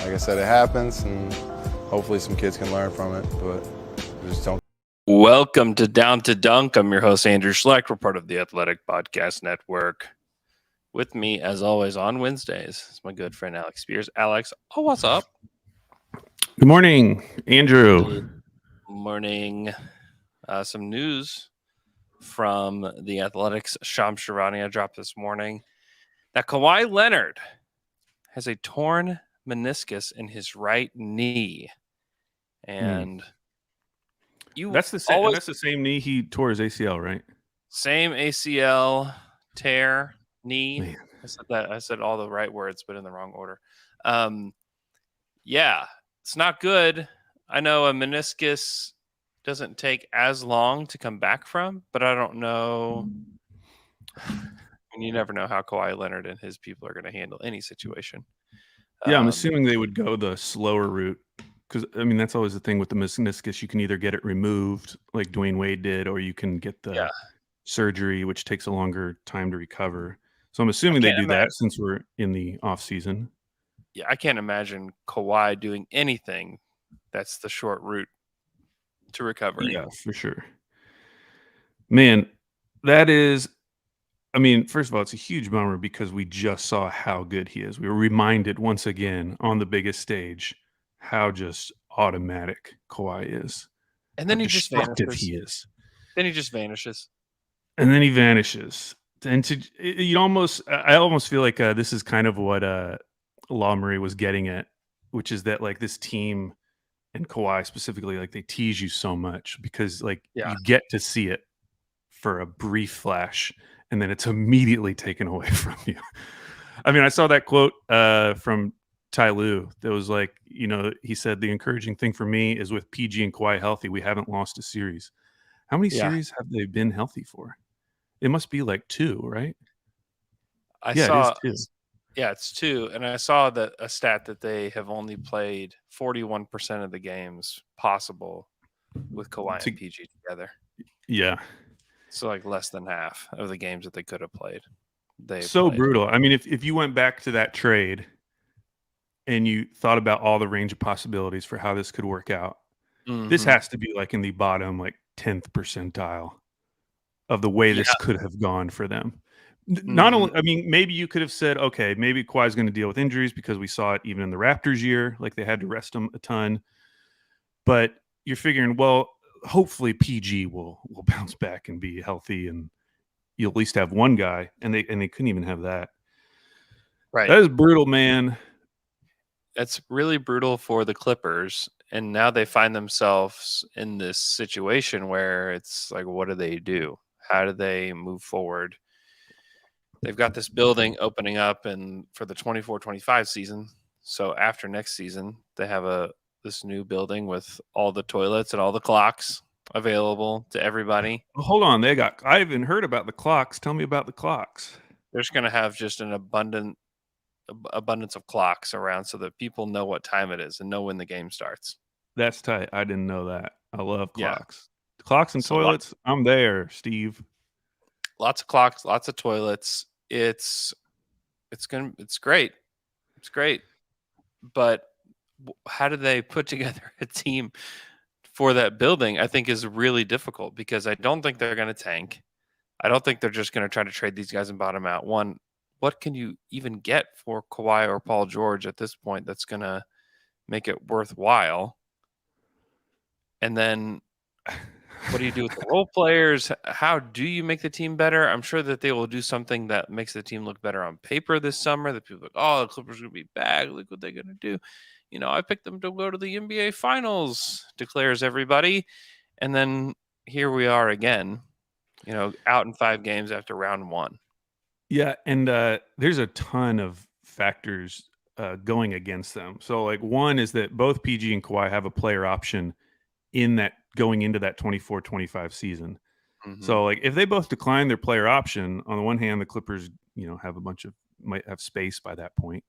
Like I said, it happens, and hopefully some kids can learn from it, but just don't. Welcome to Down to Dunk. I'm your host, Andrew Schlecht. We're part of the Athletic Podcast Network. With me, as always, on Wednesdays is my good friend, Alex Speers. Alex, what's up? Good morning, Andrew. Good morning. Some news from the Athletics' Shams Charania dropped this morning that Kawhi Leonard has a torn meniscus in his right knee. And that's the same knee he tore his ACL, right? Same ACL tear knee. Man. I said all the right words, but in the wrong order. Yeah, it's not good. I know a meniscus doesn't take as long to come back from, but I don't know. And you never know how Kawhi Leonard and his people are going to handle any situation. Yeah, I'm assuming they would go the slower route because, I mean, that's always the thing with the meniscus. You can either get it removed like Dwayne Wade did, or you can get the surgery, which takes a longer time to recover. So I'm assuming they do that since we're in the off season. Yeah, I can't imagine Kawhi doing anything that's the short route to recovery. Yeah, for sure. Man, that is, I mean, first of all, it's a huge bummer because we just saw how good he is. We were reminded once again on the biggest stage how just automatic Kawhi is. And then he just vanishes. He is. Then he just vanishes. And then he vanishes. And I almost feel like this is kind of what Law Murray was getting at, which is that like this team and Kawhi specifically, like they tease you so much because like you get to see it for a brief flash and then it's immediately taken away from you. I mean, I saw that quote from Ty Lue that was like, he said, the encouraging thing for me is with PG and Kawhi healthy, we haven't lost a series. How many series have they been healthy for? It must be like 2, right? It is 2. 2. Yeah, it's 2. And I saw that a stat that they have only played 41% of the games possible with Kawhi and PG together. Yeah. So like less than half of the games that they could have played. Brutal. I mean, if you went back to that trade and you thought about all the range of possibilities for how this could work out, this has to be like in the bottom, like 10th percentile of the way this could have gone for them. Not only, I mean, maybe you could have said, okay, maybe Kawhi's going to deal with injuries because we saw it even in the Raptors year, like they had to rest him a ton. But you're figuring, well, hopefully PG will bounce back and be healthy, and you'll at least have one guy, and they couldn't even have that. Right. That is brutal, man. That's really brutal for the Clippers. And now they find themselves in this situation where it's like, what do they do? How do they move forward? They've got this building opening up for the 24-25 season. So after next season, they have this new building with all the toilets and all the clocks available to everybody. Hold on. I haven't heard about the clocks. Tell me about the clocks. They're just going to have just an abundance of clocks around so that people know what time it is and know when the game starts. That's tight. I didn't know that. I love clocks. Yeah. Clocks and toilets. I'm there, Steve. Lots of clocks, lots of toilets. It's great. It's great. But how do they put together a team for that building? I think is really difficult because I don't think they're going to tank. I don't think they're just going to try to trade these guys and bottom out. One, what can you even get for Kawhi or Paul George at this point that's going to make it worthwhile? And then what do you do with the role players? How do you make the team better? I'm sure that they will do something that makes the team look better on paper this summer. That people are like, oh, the Clippers are going to be bad. Look what they're going to do. I picked them to go to the NBA Finals, declares everybody. And then here we are again, out in 5 games after round 1. Yeah, and there's a ton of factors going against them. So, like, one is that both PG and Kawhi have a player option in that going into that 24-25 season. So, like, if they both decline their player option, on the one hand, the Clippers, have might have space by that point.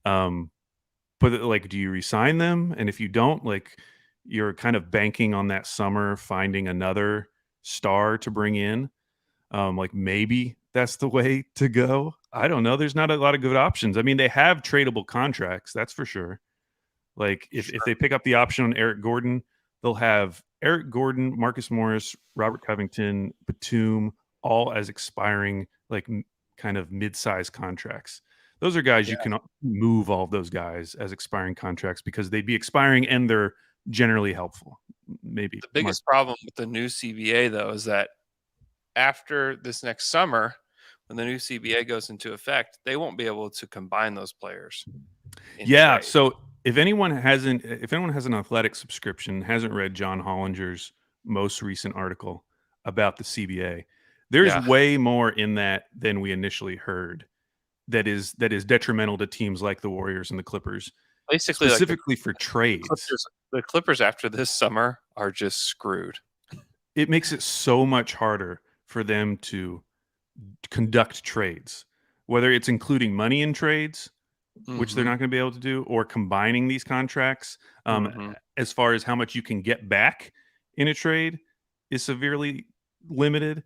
But like, do you resign them? And if you don't, like, you're kind of banking on that summer finding another star to bring in. Like, maybe that's the way to go. I don't know. There's not a lot of good options. I mean, they have tradable contracts, that's for sure. Like if they pick up the option on Eric Gordon, they'll have Eric Gordon, Marcus Morris, Robert Covington, Batum, all as expiring kind of mid-sized contracts. Those are guys you can move all of those guys as expiring contracts because they'd be expiring and they're generally helpful. Maybe the biggest problem with the new CBA though is that after this next summer, when the new CBA goes into effect, they won't be able to combine those players. Yeah. So if anyone has an athletic subscription, hasn't read John Hollinger's most recent article about the CBA, there's way more in that than we initially heard. That is detrimental to teams like the Warriors and the Clippers, basically specifically for trades. The Clippers after this summer are just screwed. It makes it so much harder for them to conduct trades, whether it's including money in trades, which they're not going to be able to do, or combining these contracts. As far as how much you can get back in a trade is severely limited.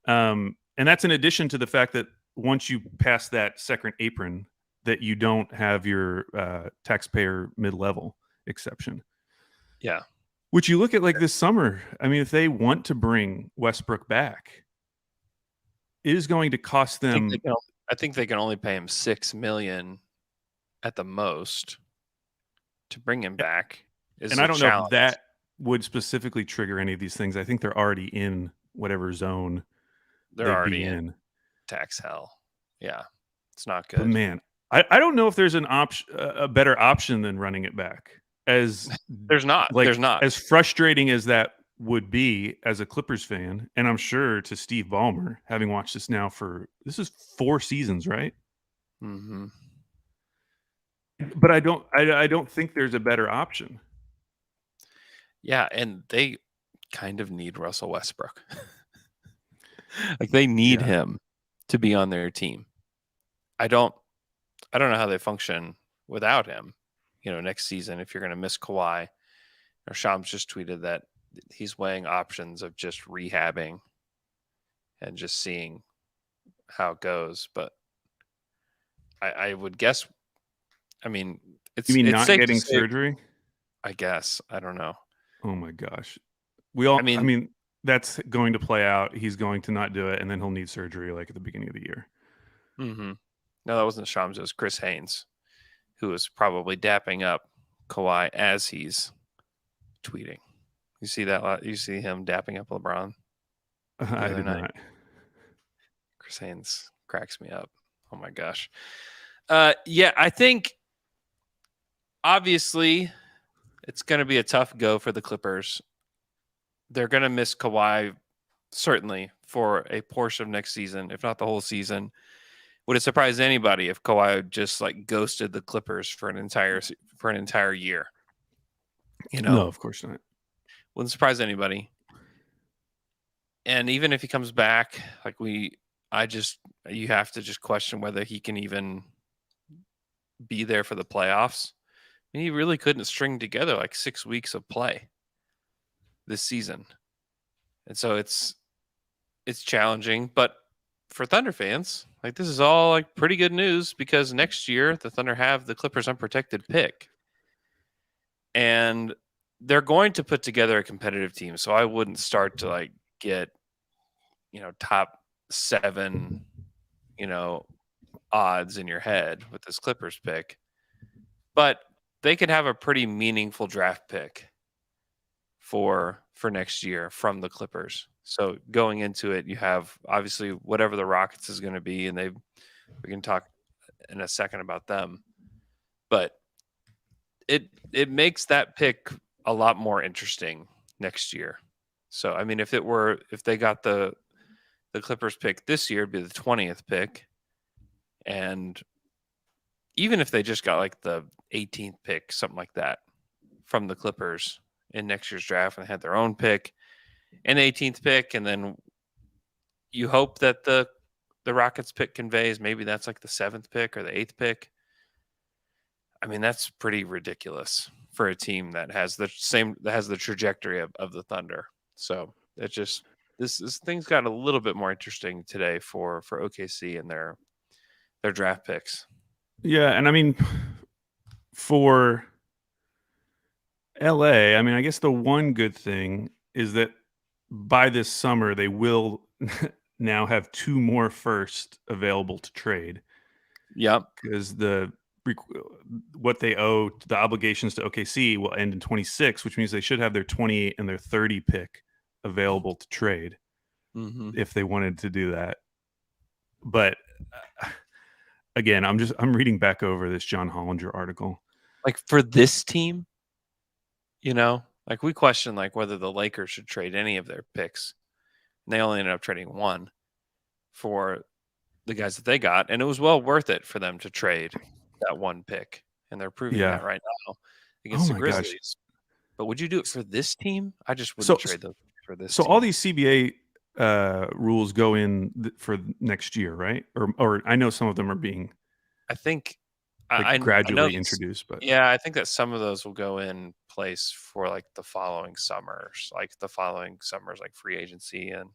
And that's in addition to the fact that once you pass that second apron, that you don't have your taxpayer mid-level exception. Yeah. Which you look at like this summer. I mean, if they want to bring Westbrook back, it is going to cost them. I think they can only pay him $6 million at the most to bring him back. And I don't know if that would specifically trigger any of these things. I think they're already in whatever zone they're already in tax hell. Yeah, it's not good. But man, I don't know if there's an option, a better option than running it back. As there's not as frustrating as that would be as a Clippers fan, and I'm sure to Steve Ballmer, having watched this now this is 4 seasons, right? Mm-hmm. But I don't think there's a better option. Yeah, and they kind of need Russell Westbrook. Like they need him to be on their team. I don't know how they function without him. Next season, if you're going to miss Kawhi, Shams just tweeted that he's weighing options of just rehabbing and just seeing how it goes. But I would guess. I mean, it's not getting surgery? I guess. I don't know. Oh my gosh. I mean, that's going to play out. He's going to not do it, and then he'll need surgery like at the beginning of the year. Mm-hmm. No, that wasn't Shams. It was Chris Haynes, who was probably dapping up Kawhi as he's tweeting. You see that? You see him dapping up LeBron? I did not. Chris Haynes cracks me up. Oh my gosh. Yeah, I think obviously it's going to be a tough go for the Clippers. They're going to miss Kawhi certainly for a portion of next season, if not the whole season. Would it surprise anybody if Kawhi just ghosted the Clippers for an entire year? No, of course not. Wouldn't surprise anybody. And even if he comes back, you have to just question whether he can even be there for the playoffs. I mean, he really couldn't string together 6 weeks of play this season. And so it's challenging, but for Thunder fans, this is all pretty good news because next year the Thunder have the Clippers unprotected pick. And they're going to put together a competitive team. So I wouldn't start to get, top 7, odds in your head with this Clippers pick. But they could have a pretty meaningful draft pick for next year from the Clippers. So going into it, you have obviously whatever the Rockets is going to be, and we can talk in a second about them. But it makes that pick a lot more interesting next year. So I mean, if they got the Clippers pick this year, it'd be the 20th pick, and even if they just got the 18th pick, something like that, from the Clippers in next year's draft, and they had their own pick and the 18th pick, and then you hope that the Rockets pick conveys maybe that's the 7th pick or the 8th pick. I mean, that's pretty ridiculous for a team that has the trajectory of the Thunder. So it just this things got a little bit more interesting today for OKC and their draft picks. Yeah, and I mean, for LA, I mean, I guess the one good thing is that by this summer they will now have 2 more first available to trade Yep. because what they owe, the obligations to OKC will end in 26, which means they should have their 28 and their 30 pick available to trade Mm-hmm. if they wanted to do that. But again, I'm reading back over this John Hollinger article. Like for this team, like we question like whether the Lakers should trade any of their picks. And they only ended up trading one for the guys that they got, and it was well worth it for them to trade that one pick, and they're proving Yeah. that right now Oh against the my gosh. Grizzlies. But would you do it for this team? I just So wouldn't trade those for this so team. all these CBA rules go in for next year, right? Or I know some of them are being I think like I gradually know this, introduced, but yeah, I think that some of those will go in place for like the following summers, like free agency and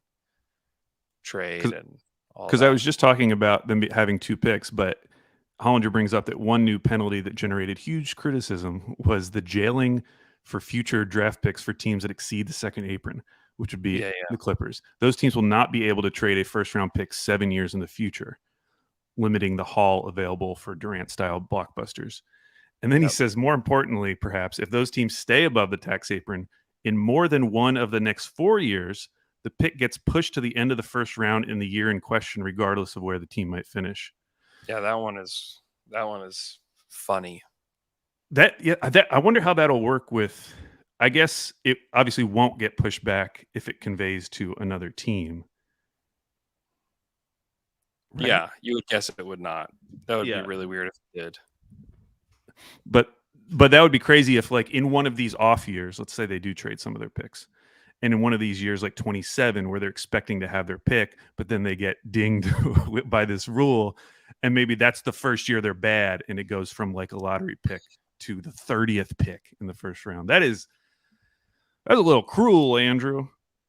trade and all because that. I was just talking about them having 2 picks, but Hollinger brings up that one new penalty that generated huge criticism was the jailing for future draft picks for teams that exceed the second apron, which would be Yeah, the Clippers. Those teams will not be able to trade a first round pick 7 years in the future, limiting the haul available for Durant style blockbusters. And then he Yep. says, more importantly, perhaps, if those teams stay above the tax apron in more than one of the next 4 years, the pick gets pushed to the end of the first round in the year in question, regardless of where the team might finish. Yeah, that one is funny. I wonder how that'll work with. I guess it obviously won't get pushed back if it conveys to another team. Right? Yeah, you would guess it would not. That would Yeah. be really weird if it did. But that would be crazy if, like, in one of these off years, let's say they do trade some of their picks, and in one of these years, like 27, where they're expecting to have their pick, but then they get dinged by this rule, and maybe that's the first year they're bad, and it goes from like a lottery pick to the 30th pick in the first round. That's a little cruel, Andrew.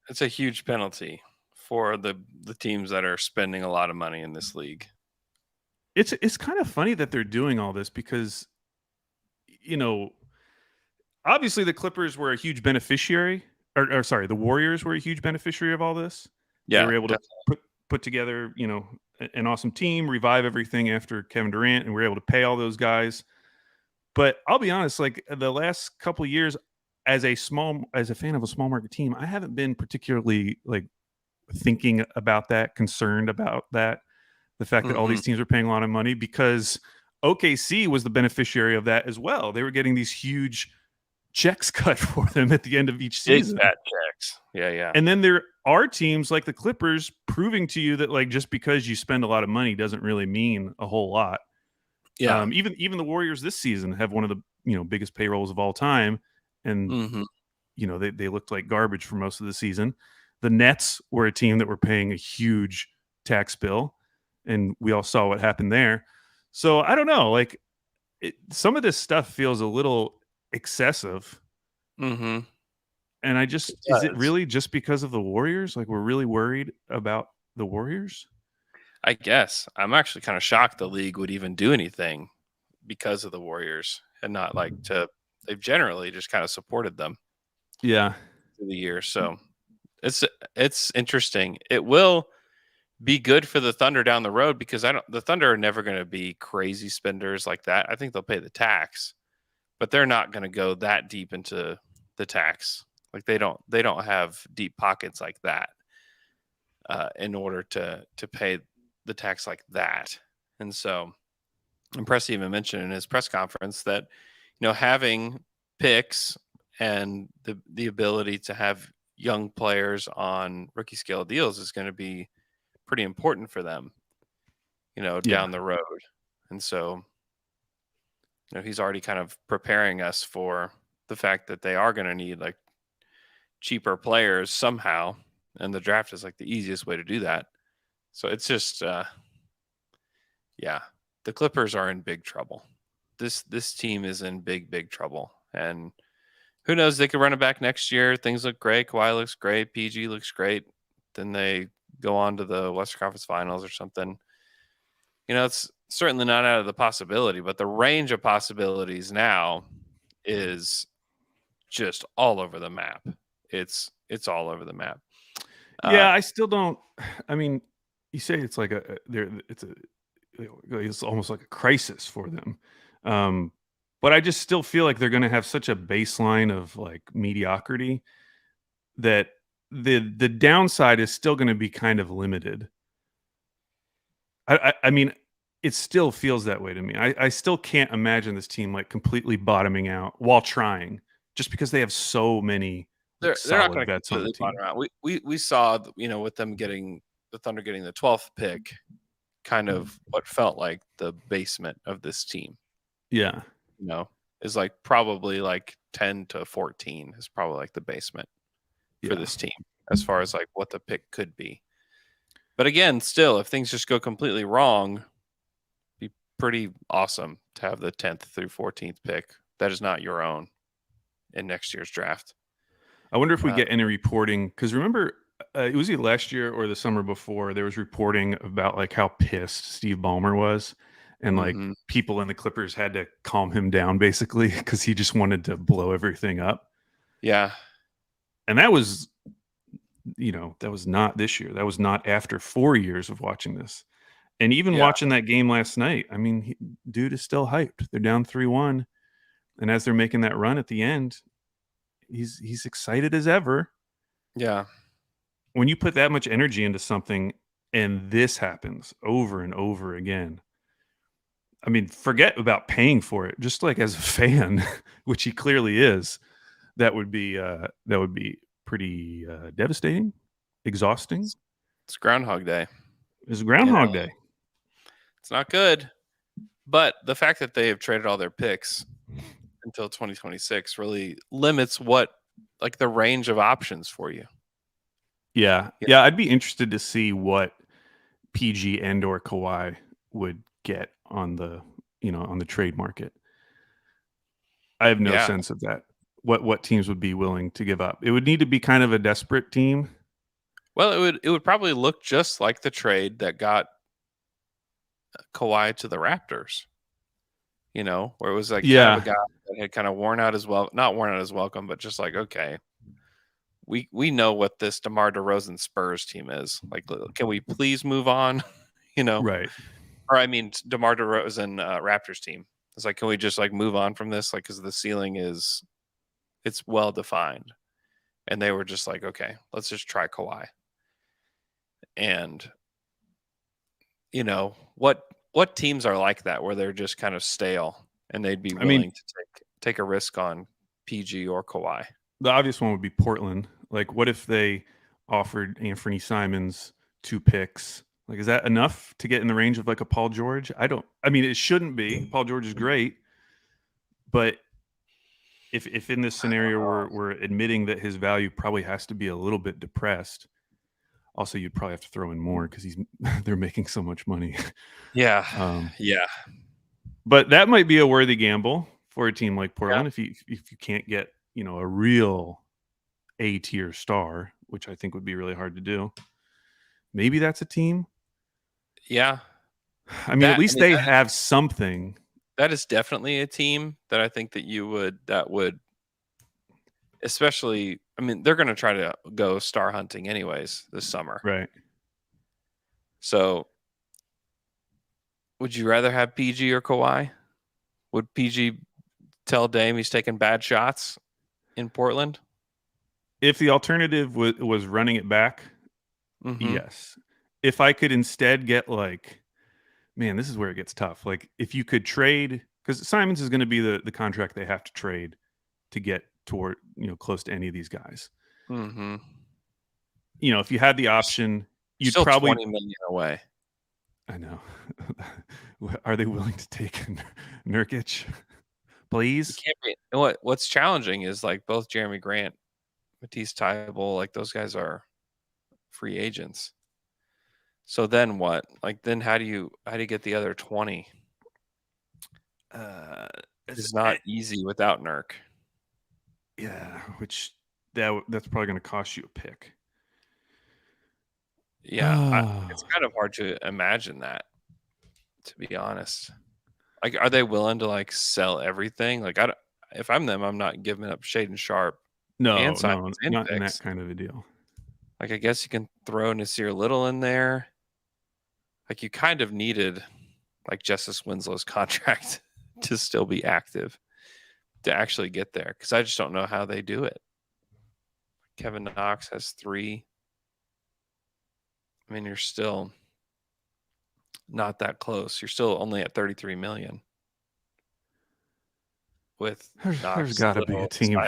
It's a huge penalty for the teams that are spending a lot of money in this league. It's kind of funny that they're doing all this because, obviously the Clippers were a huge beneficiary, or sorry, the Warriors were a huge beneficiary of all this. Yeah, They were able to put together, an awesome team, revive everything after Kevin Durant, and we're able to pay all those guys. But I'll be honest, like the last couple of years, as a fan of a small market team, I haven't been particularly like thinking about that, concerned about that, the fact that all these teams are paying a lot of money, because OKC was the beneficiary of that as well. They were getting these huge checks cut for them at the end of each season. Big fat checks. Yeah. And then there are teams like the Clippers proving to you that, like, just because you spend a lot of money doesn't really mean a whole lot. Yeah. Even the Warriors this season have one of the biggest payrolls of all time, and they looked like garbage for most of the season. The Nets were a team that were paying a huge tax bill, and we all saw what happened there. So I don't know, like some of this stuff feels a little excessive. Mm-hmm. And is it really just because of the Warriors? Like, we're really worried about the Warriors? I guess. I'm actually kind of shocked the league would even do anything because of the Warriors and not they've generally just kind of supported them. Yeah. Through the year. So it's interesting. It will be good for the Thunder down the road because the Thunder are never going to be crazy spenders like that. I think they'll pay the tax, but they're not going to go that deep into the tax. Like they don't have deep pockets like that in order to pay the tax like that. And so, and Press even mentioned in his press conference that having picks and the ability to have young players on rookie scale deals is going to be pretty important for them, down the road. And so, he's already kind of preparing us for the fact that they are going to need like cheaper players somehow, and the draft is like the easiest way to do that. So it's just the Clippers are in big trouble. This team is in big trouble, and who knows, they could run it back next year. Things look great. Kawhi looks great. PG looks great. Then they go on to the Western Conference Finals or something. It's certainly not out of the possibility, but the range of possibilities now is just all over the map. It's all over the map. Yeah, I still don't. I mean, you say it's like it's almost like a crisis for them. But I just still feel like they're going to have such a baseline of like mediocrity that the downside is still going to be kind of limited. I mean, it still feels that way to me. I still can't imagine this team like completely bottoming out while trying, just because they have so many they're not solid going to vets on the completely team. bottom out. We saw, with them getting the Thunder getting the 12th pick, kind of what felt like the basement of this team. Yeah. Is like probably like 10 to 14 is probably like the basement for this team as far as like what the pick could be. But again, still, if things just go completely wrong, be pretty awesome to have the 10th through 14th pick. That is not your own in next year's draft. I wonder if we get any reporting, because remember, it was either last year or the summer before, there was reporting about like how pissed Steve Ballmer was, and like people in the Clippers had to calm him down basically because he just wanted to blow everything up. Yeah. And that was, that was not this year. That was not after 4 years of watching this. And even watching that game last night, I mean, dude is still hyped. They're down 3-1. And as they're making that run at the end, he's excited as ever. Yeah. When you put that much energy into something and this happens over and over again, I mean, forget about paying for it. Just like as a fan, which he clearly is, that would be pretty devastating, exhausting. It's Groundhog Day. It's Groundhog Day. It's not good. But the fact that they have traded all their picks until 2026 really limits the range of options for you. Yeah. I'd be interested to see what PG and or Kawhi would get on the trade market. I have no sense of that. What teams would be willing to give up? It would need to be kind of a desperate team. Well, it would probably look just like the trade that got Kawhi to the Raptors. Where it was like kind of a guy that had kind of not worn out his welcome, but just like, okay, we know what this DeMar DeRozan Spurs team is. Like, can we please move on? Right. Or I mean, DeMar DeRozan Raptors team. It's like, can we just like move on from this? Like, because the ceiling it's well defined, and they were just like, okay, let's just try Kawhi. And what teams are like that, where they're just kind of stale and they'd be willing to take a risk on PG or Kawhi? The obvious one would be Portland. Like, what if they offered Anthony Simons 2 picks? Like, is that enough to get in the range of like a Paul George? I mean, it shouldn't be. Paul George is great. But if in this scenario we're admitting that his value probably has to be a little bit depressed, also you'd probably have to throw in more because they're making so much money. Yeah. But that might be a worthy gamble for a team like Portland if you can't get, a real A-tier star, which I think would be really hard to do. Maybe that's a team. Yeah. I mean, at least they have something. That is definitely a team that I think that would, especially, I mean, they're going to try to go star hunting anyways this summer. Right. So would you rather have PG or Kawhi? Would PG tell Dame he's taking bad shots in Portland? If the alternative was running it back, yes. If I could instead get man, this is where it gets tough. Like, if you could trade, because Simons is going to be the contract they have to trade to get toward, close to any of these guys. Mm-hmm. If you had the option, you'd still probably $20 million away. I know. Are they willing to take Nurkic? Please. What's challenging is like both Jeremy Grant, Matisse Thybulle, like those guys are free agents. So then what? Like, then how do you get the other 20? It's not easy without Nurk. Yeah, which that's probably going to cost you a pick. Yeah, it's kind of hard to imagine that, to be honest. Like, are they willing to like sell everything? Like, if I'm them, I'm not giving up Shaden Sharp No, and Simons and not in that picks. kind of a deal. Like, I guess you can throw Nasir Little in there. Like, you kind of needed like Justice Winslow's contract to still be active to actually get there, because I just don't know how they do it. Kevin Knox has 3. I mean, you're still not that close. You're still only at 33 million with There's got to be a team.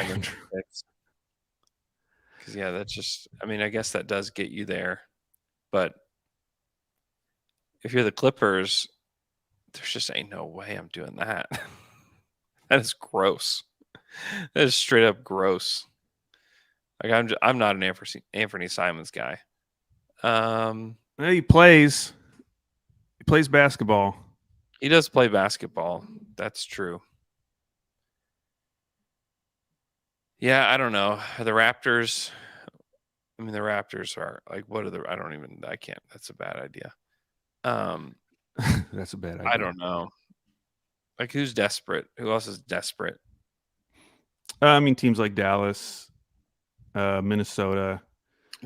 Because that's just, I mean, I guess that does get you there, but if you're the Clippers, there's just ain't no way I'm doing that. That is gross. That is straight up gross. Like, I'm not an Anthony Simons guy. He plays basketball. He does play basketball. That's true. Yeah, I don't know. The Raptors. I mean, the Raptors are like, what are the? I can't. That's a bad idea. That's a bad idea. I don't know. Like, who's desperate? Who else is desperate? I mean, teams like Dallas, Minnesota.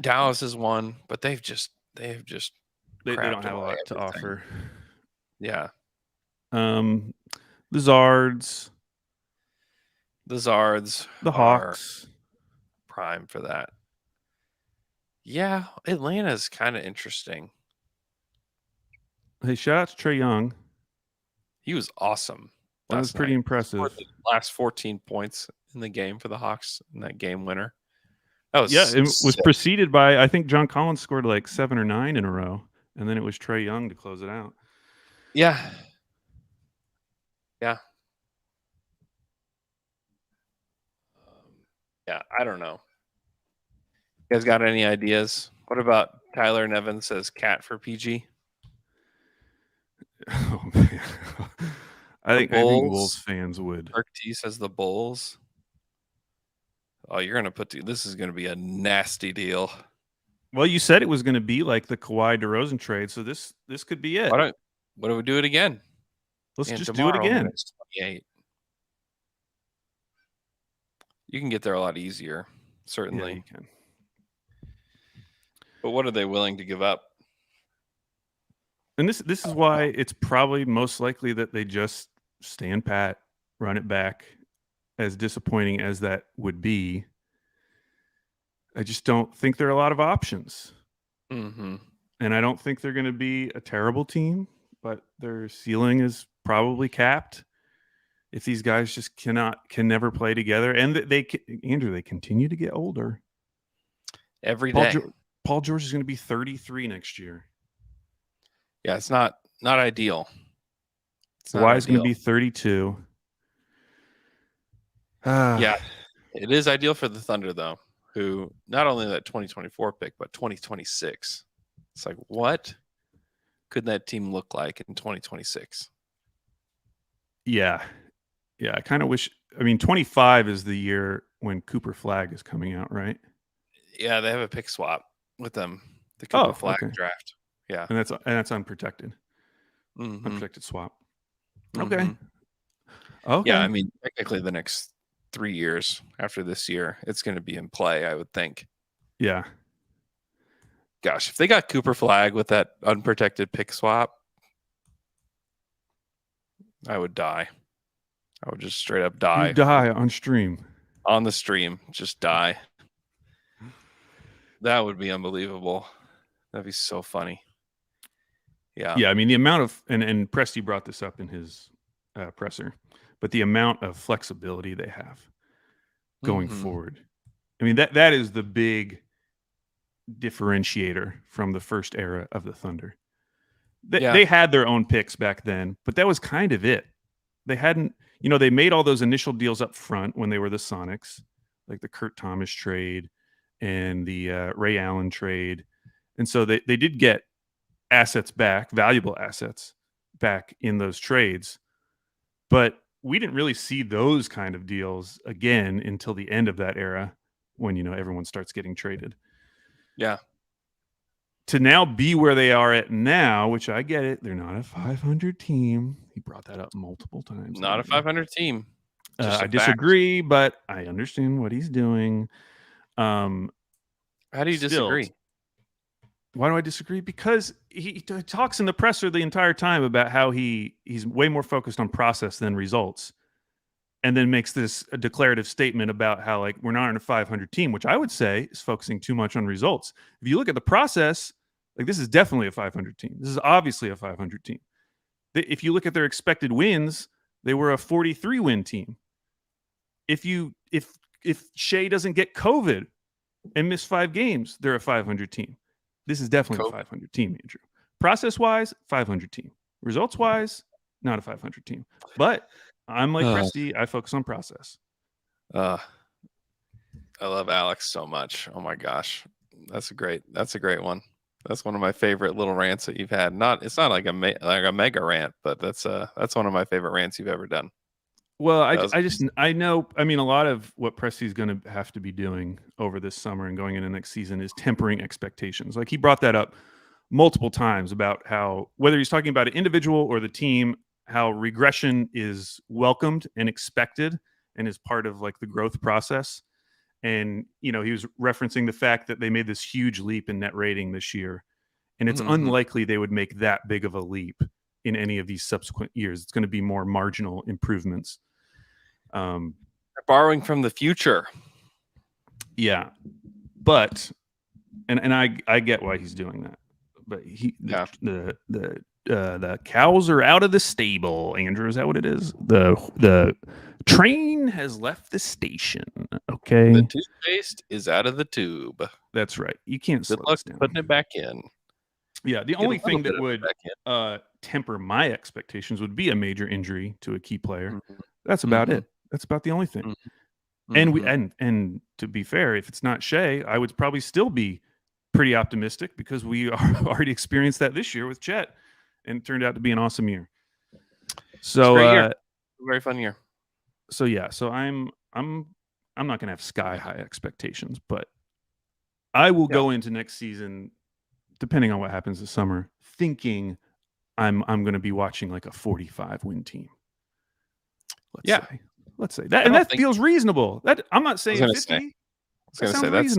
Dallas is one, but they don't have a lot to offer. Yeah. The Zards. The Hawks. Prime for that. Yeah, Atlanta's kind of interesting. Hey, shout out to Trae Young. He was awesome. That was pretty impressive. Last 14 points in the game for the Hawks in that game winner. That was it was preceded by, I think John Collins scored like 7 or 9 in a row, and then it was Trae Young to close it out. Yeah. Yeah. Yeah, I don't know. You guys got any ideas? What about Tyler Nevin says cat for PG? Oh man, I think Wolves fans would. Mark T says the Bulls. Oh, you're gonna this is gonna be a nasty deal. Well, you said it was going to be like the Kawhi DeRozan trade, so this could be it. What do we do it again? Let's just do it again. 28. You can get there a lot easier, certainly. Yeah, you can. But what are they willing to give up? And this is why it's probably most likely that they just stand pat, run it back. As disappointing as that would be, I just don't think there are a lot of options. Mm-hmm. And I don't think they're going to be a terrible team, but their ceiling is probably capped. If these guys just can never play together, and they continue to get older every day. Paul George is going to be 33 next year. Yeah, it's not ideal. Kawhi is going to be 32. Yeah, it is ideal for the Thunder, though, who not only that 2024 pick, but 2026. It's like, what could that team look like in 2026? Yeah. I kind of wish. I mean, 25 is the year when Cooper Flag is coming out, right? Yeah, they have a pick swap with them. The Cooper Flag draft. Yeah, and that's unprotected. Mm-hmm. Unprotected swap. Mm-hmm. Okay. Yeah, I mean, technically, the next 3 years after this year, it's going to be in play, I would think. Yeah. Gosh, if they got Cooper Flag with that unprotected pick swap, I would die. I would just straight up die. You die on stream. On the stream, just die. That would be unbelievable. That'd be so funny. Yeah. Yeah, I mean, the amount of, and Presti brought this up in his presser, but the amount of flexibility they have going forward. I mean, that is the big differentiator from the first era of the Thunder. They had their own picks back then, but that was kind of it. They hadn't, they made all those initial deals up front when they were the Sonics, like the Kurt Thomas trade and the Ray Allen trade. And so they did get assets back, valuable assets back in those trades. But we didn't really see those kind of deals again until the end of that era when, everyone starts getting traded. Yeah. To now be where they are at now, which I get it, they're not a 500 team. He brought that up multiple times. Not a 500 team. Just a I fact. disagree, but I understand what he's doing. How do you Still, disagree? Why do I disagree? Because he talks in the presser the entire time about how he's way more focused on process than results, and then makes this a declarative statement about how like we're not on a 500 team, which I would say is focusing too much on results. If you look at the process, like this is definitely a 500 team. This is obviously a 500 team. If you look at their expected wins, they were a 43 win team. If Shea doesn't get COVID and miss 5 games, they're a 500 team. This is definitely a 500 team, Andrew. Process-wise, 500 team. Results-wise, not a 500 team. But I'm like Presty. I focus on process. I love Alex so much. Oh my gosh, that's a great one. That's one of my favorite little rants that you've had. It's not like a mega rant, but that's one of my favorite rants you've ever done. Well, I know. I mean, a lot of what Presty's going to have to be doing over this summer and going into next season is tempering expectations. Like he brought that up multiple times about how whether he's talking about an individual or the team, how regression is welcomed and expected and is part of like the growth process. And he was referencing the fact that they made this huge leap in net rating this year, and it's unlikely they would make that big of a leap in any of these subsequent years. It's going to be more marginal improvements. They're borrowing from the future. Yeah, but and I get why he's doing that, but the cows are out of the stable. Andrew, is that what it is? The train has left the station. Okay, the toothpaste is out of the tube. That's right. You can't slow this down. Putting it back in. Yeah, the only thing that would temper my expectations would be a major injury to a key player. Mm-hmm. That's about it. That's about the only thing. Mm-hmm. And to be fair, if it's not Shea, I would probably still be pretty optimistic because we already experienced that this year with Chet, and it turned out to be an awesome year. So great year. Very fun year. So yeah, so I'm not gonna have sky high expectations, but I will go into next season, depending on what happens this summer, thinking I'm going to be watching like a 45 win team. Let's say that, and that feels reasonable. That I'm not saying 50. I was going to say that's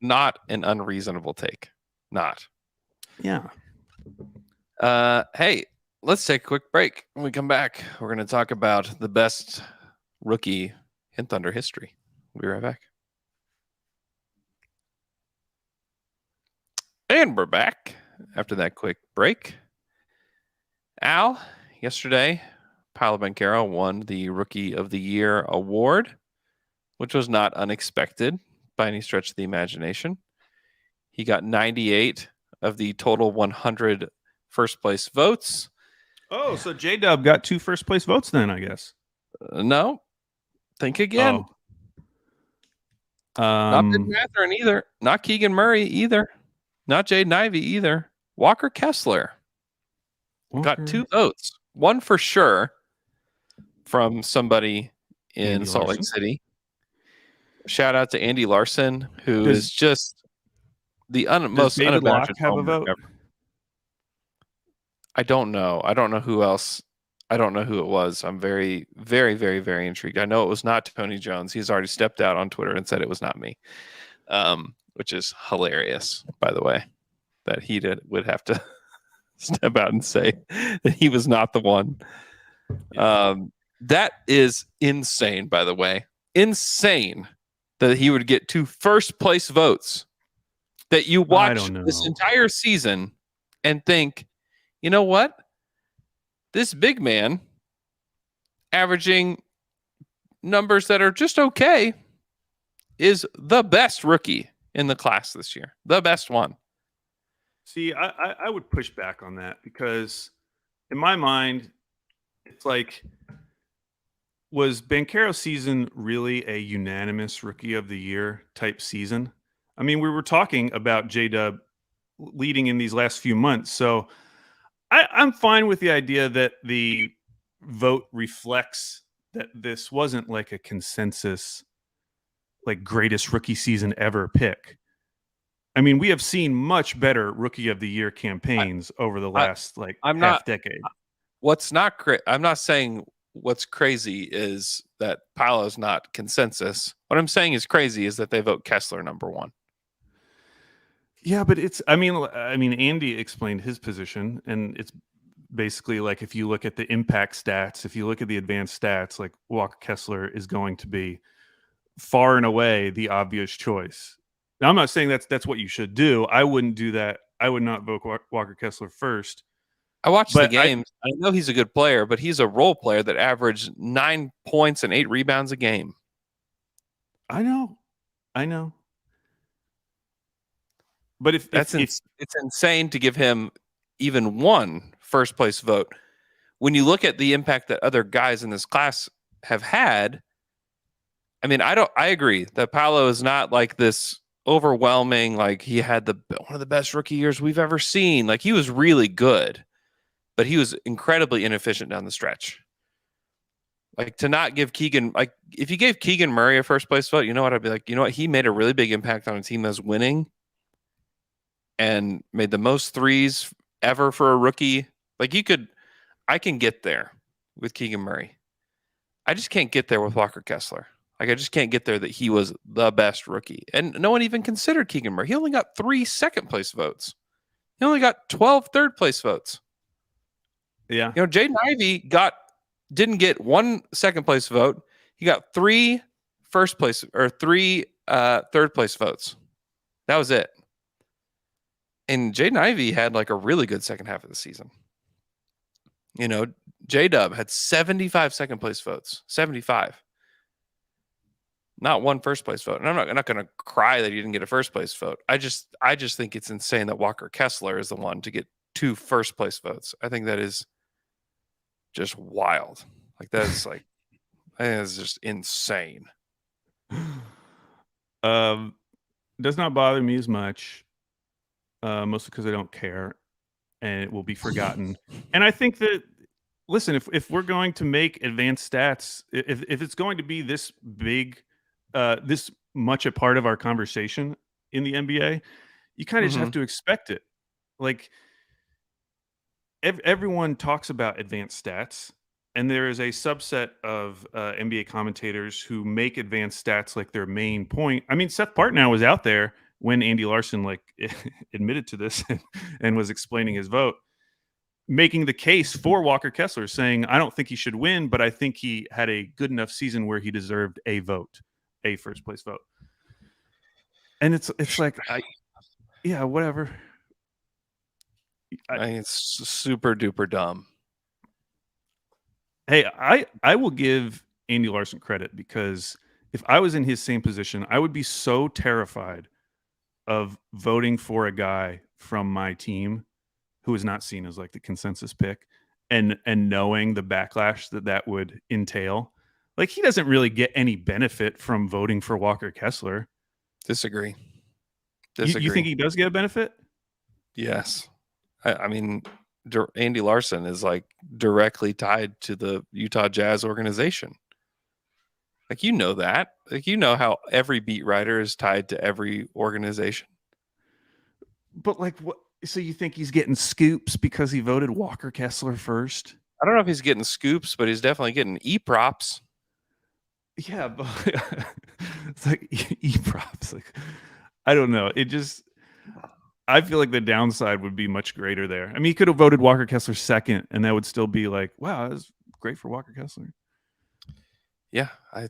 not an unreasonable take. Not. Yeah. Hey, let's take a quick break. When we come back, we're going to talk about the best rookie in Thunder history. We'll be right back. And we're back after that quick break. Al, yesterday, Paolo Banchero won the Rookie of the Year award, which was not unexpected by any stretch of the imagination. He got 98 of the total 100 first place votes. Oh, so J-Dub got 2 first place votes then, I guess. No. Think again. Not Ben Mathurin either. Not Keegan Murray either. Not Jaden Ivey either. Walker Kessler got 2 votes. One for sure from somebody in Salt Lake City. Shout out to Andy Larson, who is just the most unimagined have a vote ever. I don't know. I don't know who else. I don't know who it was. I'm very, very, very, very intrigued. I know it was not Tony Jones. He's already stepped out on Twitter and said it was not me, which is hilarious, by the way, that he would have to step out and say that he was not the one. That is insane, by the way. Insane that he would get 2 first place votes, that you watch this entire season and think, you know what? This big man averaging numbers that are just okay is the best rookie in the class this year. The best one. See, I would push back on that because in my mind, it's like, was Banchero's season really a unanimous Rookie of the Year type season? I mean, we were talking about J-Dub leading in these last few months. So I'm fine with the idea that the vote reflects that this wasn't like a consensus, like greatest rookie season ever pick. I mean, we have seen much better Rookie of the Year campaigns over the last half decade. What's not great? I'm not saying what's crazy is that Paolo's not consensus. What I'm saying is crazy is that they vote Kessler number one. Yeah, but I mean, Andy explained his position, and it's basically like if you look at the impact stats, if you look at the advanced stats, like Walker Kessler is going to be far and away the obvious choice. Now, I'm not saying that's what you should do. I wouldn't do that. I would not vote Walker Kessler first. I watched the But games. I know he's a good player, but he's a role player that averaged 9 points and 8 rebounds a game. I know. But if it's insane to give him even one first place vote. When you look at the impact that other guys in this class have had, I mean, I agree that Paolo is not like this overwhelming, like he had one of the best rookie years we've ever seen. Like he was really good, but he was incredibly inefficient down the stretch. Like to not give Keegan, like if you gave Keegan Murray a first place vote, you know what? I'd be like, you know what? He made a really big impact on a team that's winning and made the most threes ever for a rookie. Like I can get there with Keegan Murray. I just can't get there with Walker Kessler. Like I just can't get there that he was the best rookie. And no one even considered Keegan Murray. He only got 3 second place votes. He only got 12 third place votes. Yeah. You know, Jaden Ivey didn't get 1 second place vote. He got 3 first place or 3 third place votes. That was it. And Jaden Ivey had like a really good second half of the season. You know, J-Dub had 75 second place votes. 75. Not 1 first place vote. And I'm not going to cry that he didn't get a first place vote. I just think it's insane that Walker Kessler is the one to get 2 first place votes. I think that is just wild. Like that's like I think it's just insane. Does not bother me as much. Mostly because I don't care and it will be forgotten. And I think that, listen, if we're going to make advanced stats, if it's going to be this big, this much a part of our conversation in the NBA, you kind of just have to expect it. Like everyone talks about advanced stats, and there is a subset of NBA commentators who make advanced stats like their main point. I mean, Seth Partnow was out there when Andy Larson like admitted to this and was explaining his vote, making the case for Walker Kessler, saying, I don't think he should win, but I think he had a good enough season where he deserved a vote, a first place vote. And it's like, yeah, whatever. I think it's super duper dumb. Hey, I will give Andy Larson credit because if I was in his same position, I would be so terrified of voting for a guy from my team who is not seen as like the consensus pick and knowing the backlash that would entail. Like he doesn't really get any benefit from voting for Walker Kessler. Disagree. You think he does get a benefit? Yes. I mean, Andy Larson is like directly tied to the Utah Jazz organization. Like, you know that. Like, you know how every beat writer is tied to every organization. But like, what? So you think he's getting scoops because he voted Walker Kessler first? I don't know if he's getting scoops, but he's definitely getting e-props. Yeah, but it's like e-props. Like, I don't know. I feel like the downside would be much greater there. I mean, he could have voted Walker Kessler second, and that would still be like, wow, that was great for Walker Kessler. Yeah, I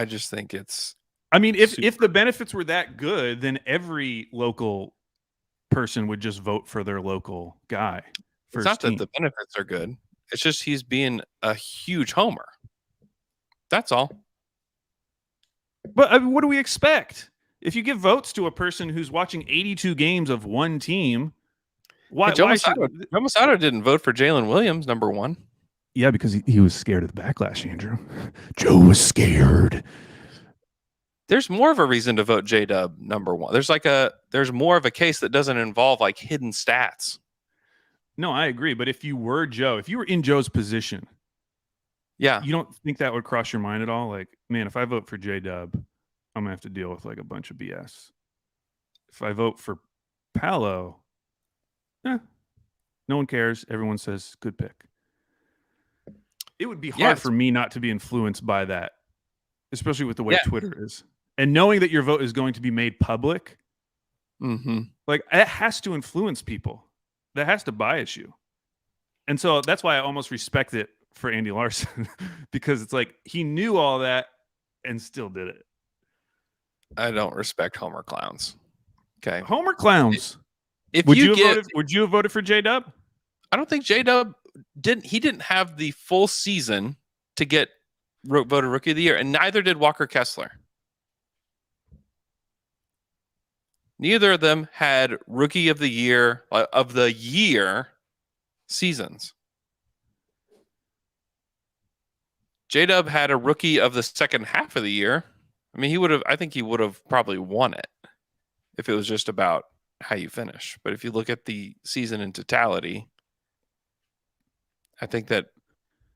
just think it's. I mean, if the benefits were that good, then every local person would just vote for their local guy. It's not that the benefits are good. It's just he's being a huge homer. That's all. But I mean, what do we expect? If you give votes to a person who's watching 82 games of one team, why? Joe Musato didn't vote for Jalen Williams, number one. Yeah, because he was scared of the backlash, Andrew. Joe was scared. There's more of a reason to vote J-Dub number one. There's more of a case that doesn't involve like hidden stats. No, I agree. But if you were Joe, if you were in Joe's position, yeah, you don't think that would cross your mind at all? Like, man, if I vote for J-Dub, I'm gonna have to deal with like a bunch of BS. If I vote for Paolo, no one cares. Everyone says good pick. it would be hard Yes. for me not to be influenced by that, especially with the way Yeah. Twitter is. And knowing that your vote is going to be made public, like it has to influence people. That has to bias you. And so that's why I almost respect it for Andy Larson because it's like he knew all that and still did it. I don't respect Homer clowns. Okay. Homer clowns. If Would you would you have voted for J-Dub? I don't think J-Dub didn't have the full season to get voted Rookie of the Year, and neither did Walker Kessler. Neither of them had Rookie of the Year seasons. J-Dub had a Rookie of the second half of the year. I mean, I think he would have probably won it if it was just about how you finish. But if you look at the season in totality, I think that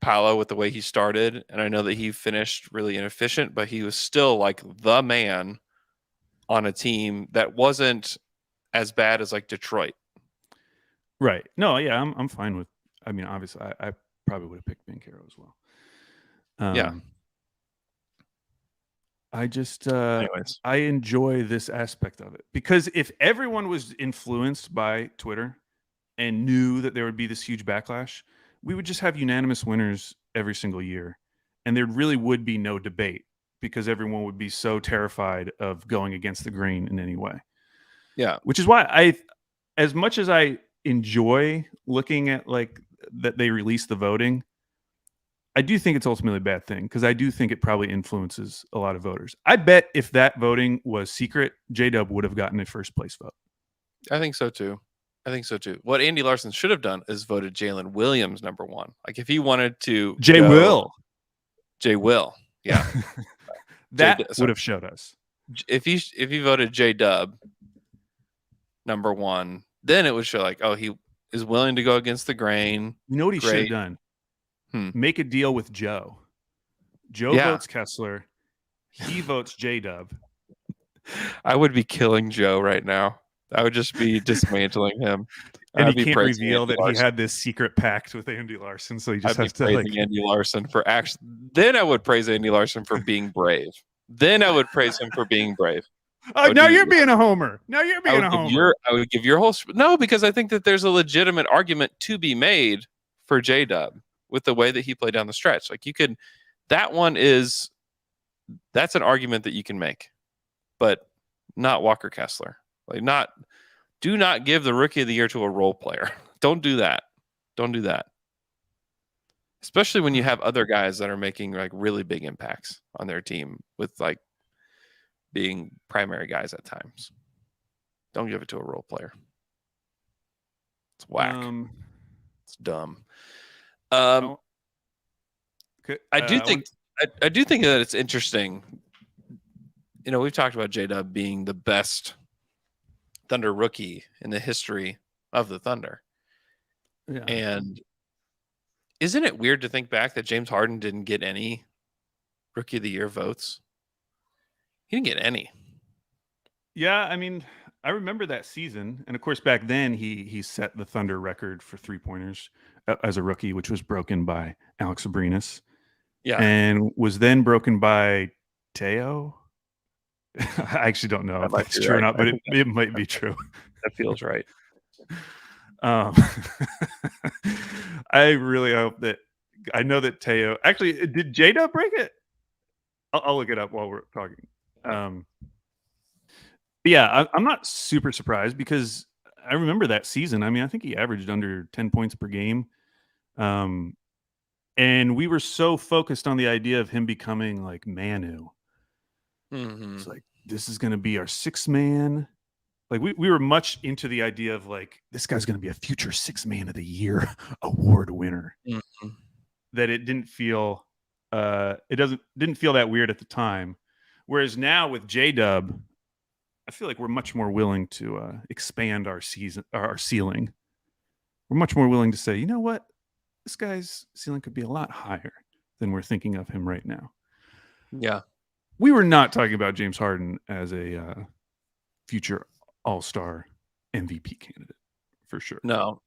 Paolo, with the way he started, and I know that he finished really inefficient, but he was still like the man on a team that wasn't as bad as like Detroit. Right. No, yeah, I'm fine with. I mean, obviously, I probably would have picked Banchero as well. Yeah. I just Anyways. I enjoy this aspect of it because if everyone was influenced by Twitter and knew that there would be this huge backlash, we would just have unanimous winners every single year, and there really would be no debate because everyone would be so terrified of going against the grain in any way. Yeah. Which is why as much as I enjoy looking at like that they release the voting, I do think it's ultimately a bad thing because I do think it probably influences a lot of voters. I bet if that voting was secret, J-Dub would have gotten a first place vote. I think so too. What Andy Larson should have done is voted Jalen Williams number one. Like if he wanted to Jay Will. Yeah. That would have showed us. If he voted J-Dub number one, then it would show like, oh, he is willing to go against the grain. You know what he should have done? Make a deal with Joe. Joe votes Kessler. He votes J-Dub. I would be killing Joe right now. I would just be dismantling him. And he can't reveal that he had this secret pact with Andy Larson, so he just has to praising Andy Larson for action. Then I would praise Andy Larson for being brave. Oh, now you're being a homer. I would give your whole no, because I think that there's a legitimate argument to be made for J-Dub with the way that he played down the stretch. Like that's an argument that you can make, but not Walker Kessler. Like do not give the Rookie of the Year to a role player. Don't do that. Especially when you have other guys that are making like really big impacts on their team with like being primary guys at times. Don't give it to a role player. It's whack. It's dumb. I do think that it's interesting. You know, we've talked about J-Dub being the best Thunder rookie in the history of the Thunder. Yeah. And isn't it weird to think back that James Harden didn't get any Rookie of the Year votes? He didn't get any. Yeah, I mean, I remember that season. And of course, back then he set the Thunder record for three-pointers as a rookie, which was broken by Alex Abrinas. Yeah. And was then broken by Teo. I actually don't know if that's true or not, but it might be true. That feels right. I really hope that I know that Teo actually did J-Dub break it? I'll look it up while we're talking. But yeah, I'm not super surprised because I remember that season. I mean, I think he averaged under 10 points per game. And we were so focused on the idea of him becoming like Manu. Mm-hmm. It's like, this is going to be our sixth man. Like we were much into the idea of like, this guy's going to be a future sixth man of the year award winner. Mm-hmm. That it didn't feel, didn't feel that weird at the time. Whereas now with J-Dub, I feel like we're much more willing to expand our ceiling. We're much more willing to say, you know what? This guy's ceiling could be a lot higher than we're thinking of him right now. Yeah. We were not talking about James Harden as a future all-star MVP candidate, for sure. No.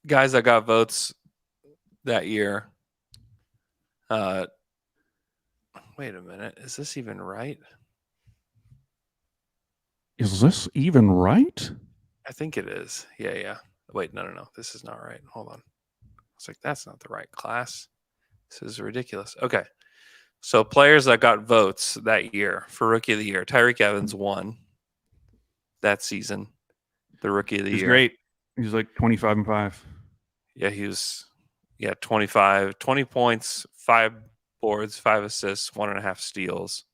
Guys that got votes that year, Wait a minute. Is this even right? Is this even right? I think it is. Yeah. Wait, no. This is not right. Hold on. It's like, that's not the right class. This is ridiculous. Okay. So players that got votes that year for Rookie of the Year. Tyreek Evans won that season. The Rookie of the He's Year. great. He's like 25-5. Yeah, he was 20 points, 5 boards, 5 assists, 1.5 steals.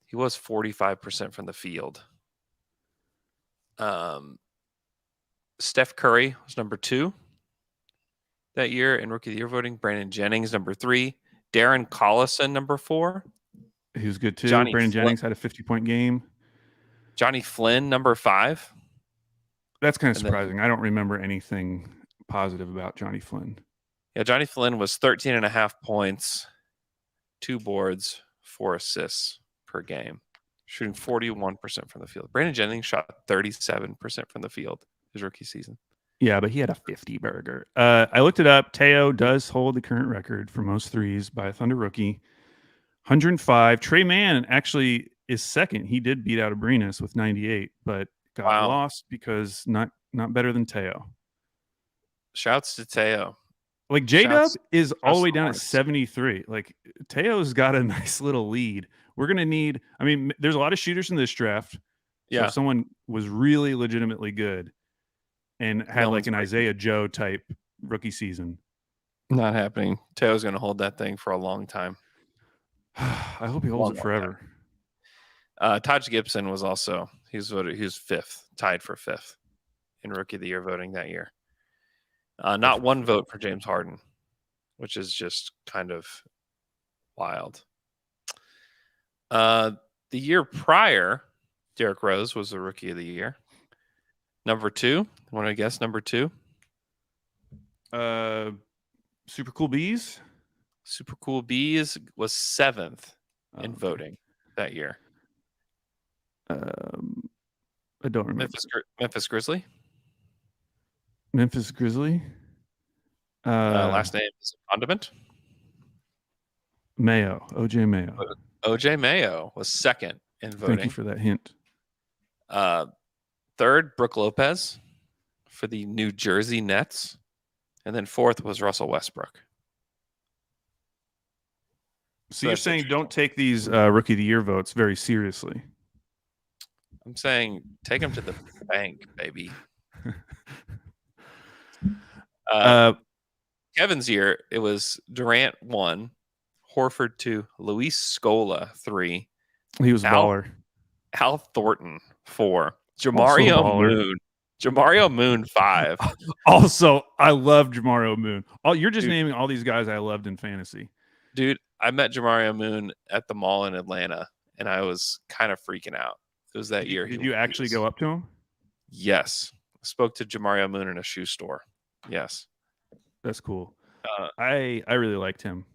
He was 45% from the field. Steph Curry was number 2 that year in Rookie of the Year voting. Brandon Jennings, number 3. Darren Collison, number 4. He was good too. Brandon Jennings had a 50-point game. Johnny Flynn, number 5. That's kind of surprising. I don't remember anything positive about Johnny Flynn. Yeah, Johnny Flynn was 13.5 points, 2 boards, 4 assists per game, shooting 41% from the field. Brandon Jennings shot 37% from the field his rookie season. Yeah, but he had a 50 burger. I looked it up. Teo does hold the current record for most threes by a Thunder rookie. 105. Trey Mann actually is second. He did beat out Abrinas with 98, but got lost because not better than Teo. Shouts to Teo. Like J-Dub is all the way down at 73. Like Teo's got a nice little lead. We're going to need, I mean, there's a lot of shooters in this draft. So if someone was really legitimately good and had like an Isaiah Joe type rookie season. Not happening. Teo's going to hold that thing for a long time. I hope he holds it forever. Taj Gibson was also, he was 5th, tied for 5th in Rookie of the Year voting that year. Not one vote for James Harden, which is just kind of wild. The year prior, Derrick Rose was the Rookie of the Year. Number 2. Want to guess number 2? Super Cool Bees. Super Cool Bees was 7th in voting that year. I don't remember. Memphis Grizzly. Memphis Grizzly. Last name is Condiment. Mayo. OJ Mayo. OJ Mayo was 2nd in voting. Thank you for that hint. 3rd, Brooke Lopez for the New Jersey Nets. And then 4th was Russell Westbrook. So you're saying don't take these Rookie of the Year votes very seriously. I'm saying take them to the bank, baby. Kevin's year, it was Durant 1, Horford 2, Luis Scola 3. He was a baller. Al Thornton 4, Jamario Moon 5. Also, I love Jamario Moon. You're just naming all these guys I loved in fantasy. Dude, I met Jamario Moon at the mall in Atlanta, and I was kind of freaking out. It was that year. Did you actually go up to him? Yes. I spoke to Jamario Moon in a shoe store. Yes. That's cool. I really liked him.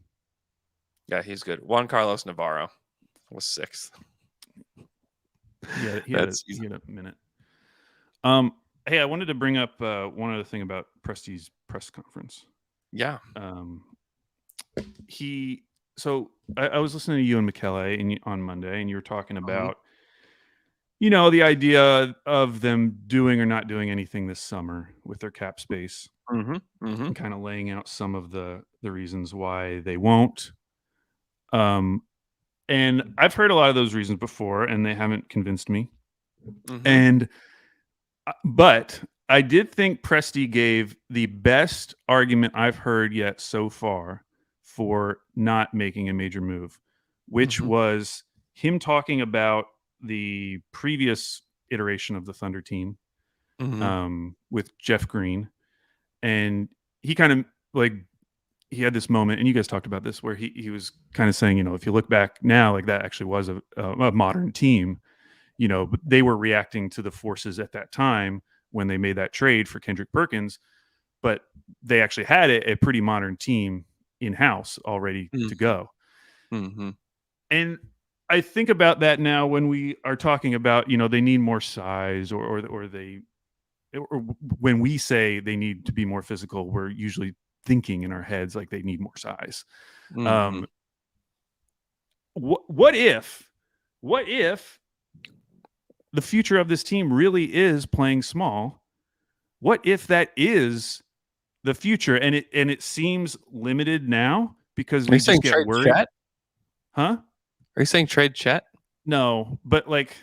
Yeah, he's good. Juan Carlos Navarro was 6th. Yeah, he had a minute. Hey, I wanted to bring up one other thing about Presti's press conference. Yeah. I was listening to you and McKellar on Monday, and you were talking about, the idea of them doing or not doing anything this summer with their cap space, and kind of laying out some of the reasons why they won't. And I've heard a lot of those reasons before, and they haven't convinced me. But I did think Presti gave the best argument I've heard yet so far for not making a major move, which was him talking about the previous iteration of the Thunder team with Jeff Green. And he kind of he had this moment, and you guys talked about this, where he was kind of saying, if you look back now, like that actually was a modern team, but they were reacting to the forces at that time when they made that trade for Kendrick Perkins, but they actually had a pretty modern team in-house all ready to go. And I think about that now when we are talking about, they need more size or when we say they need to be more physical, we're usually thinking in our heads like they need more size. Mhm. What if the future of this team really is playing small? What if that is the future, and it seems limited now because Are you we just saying get trade worried? Chet? Huh? Are you saying trade Chet? No, but like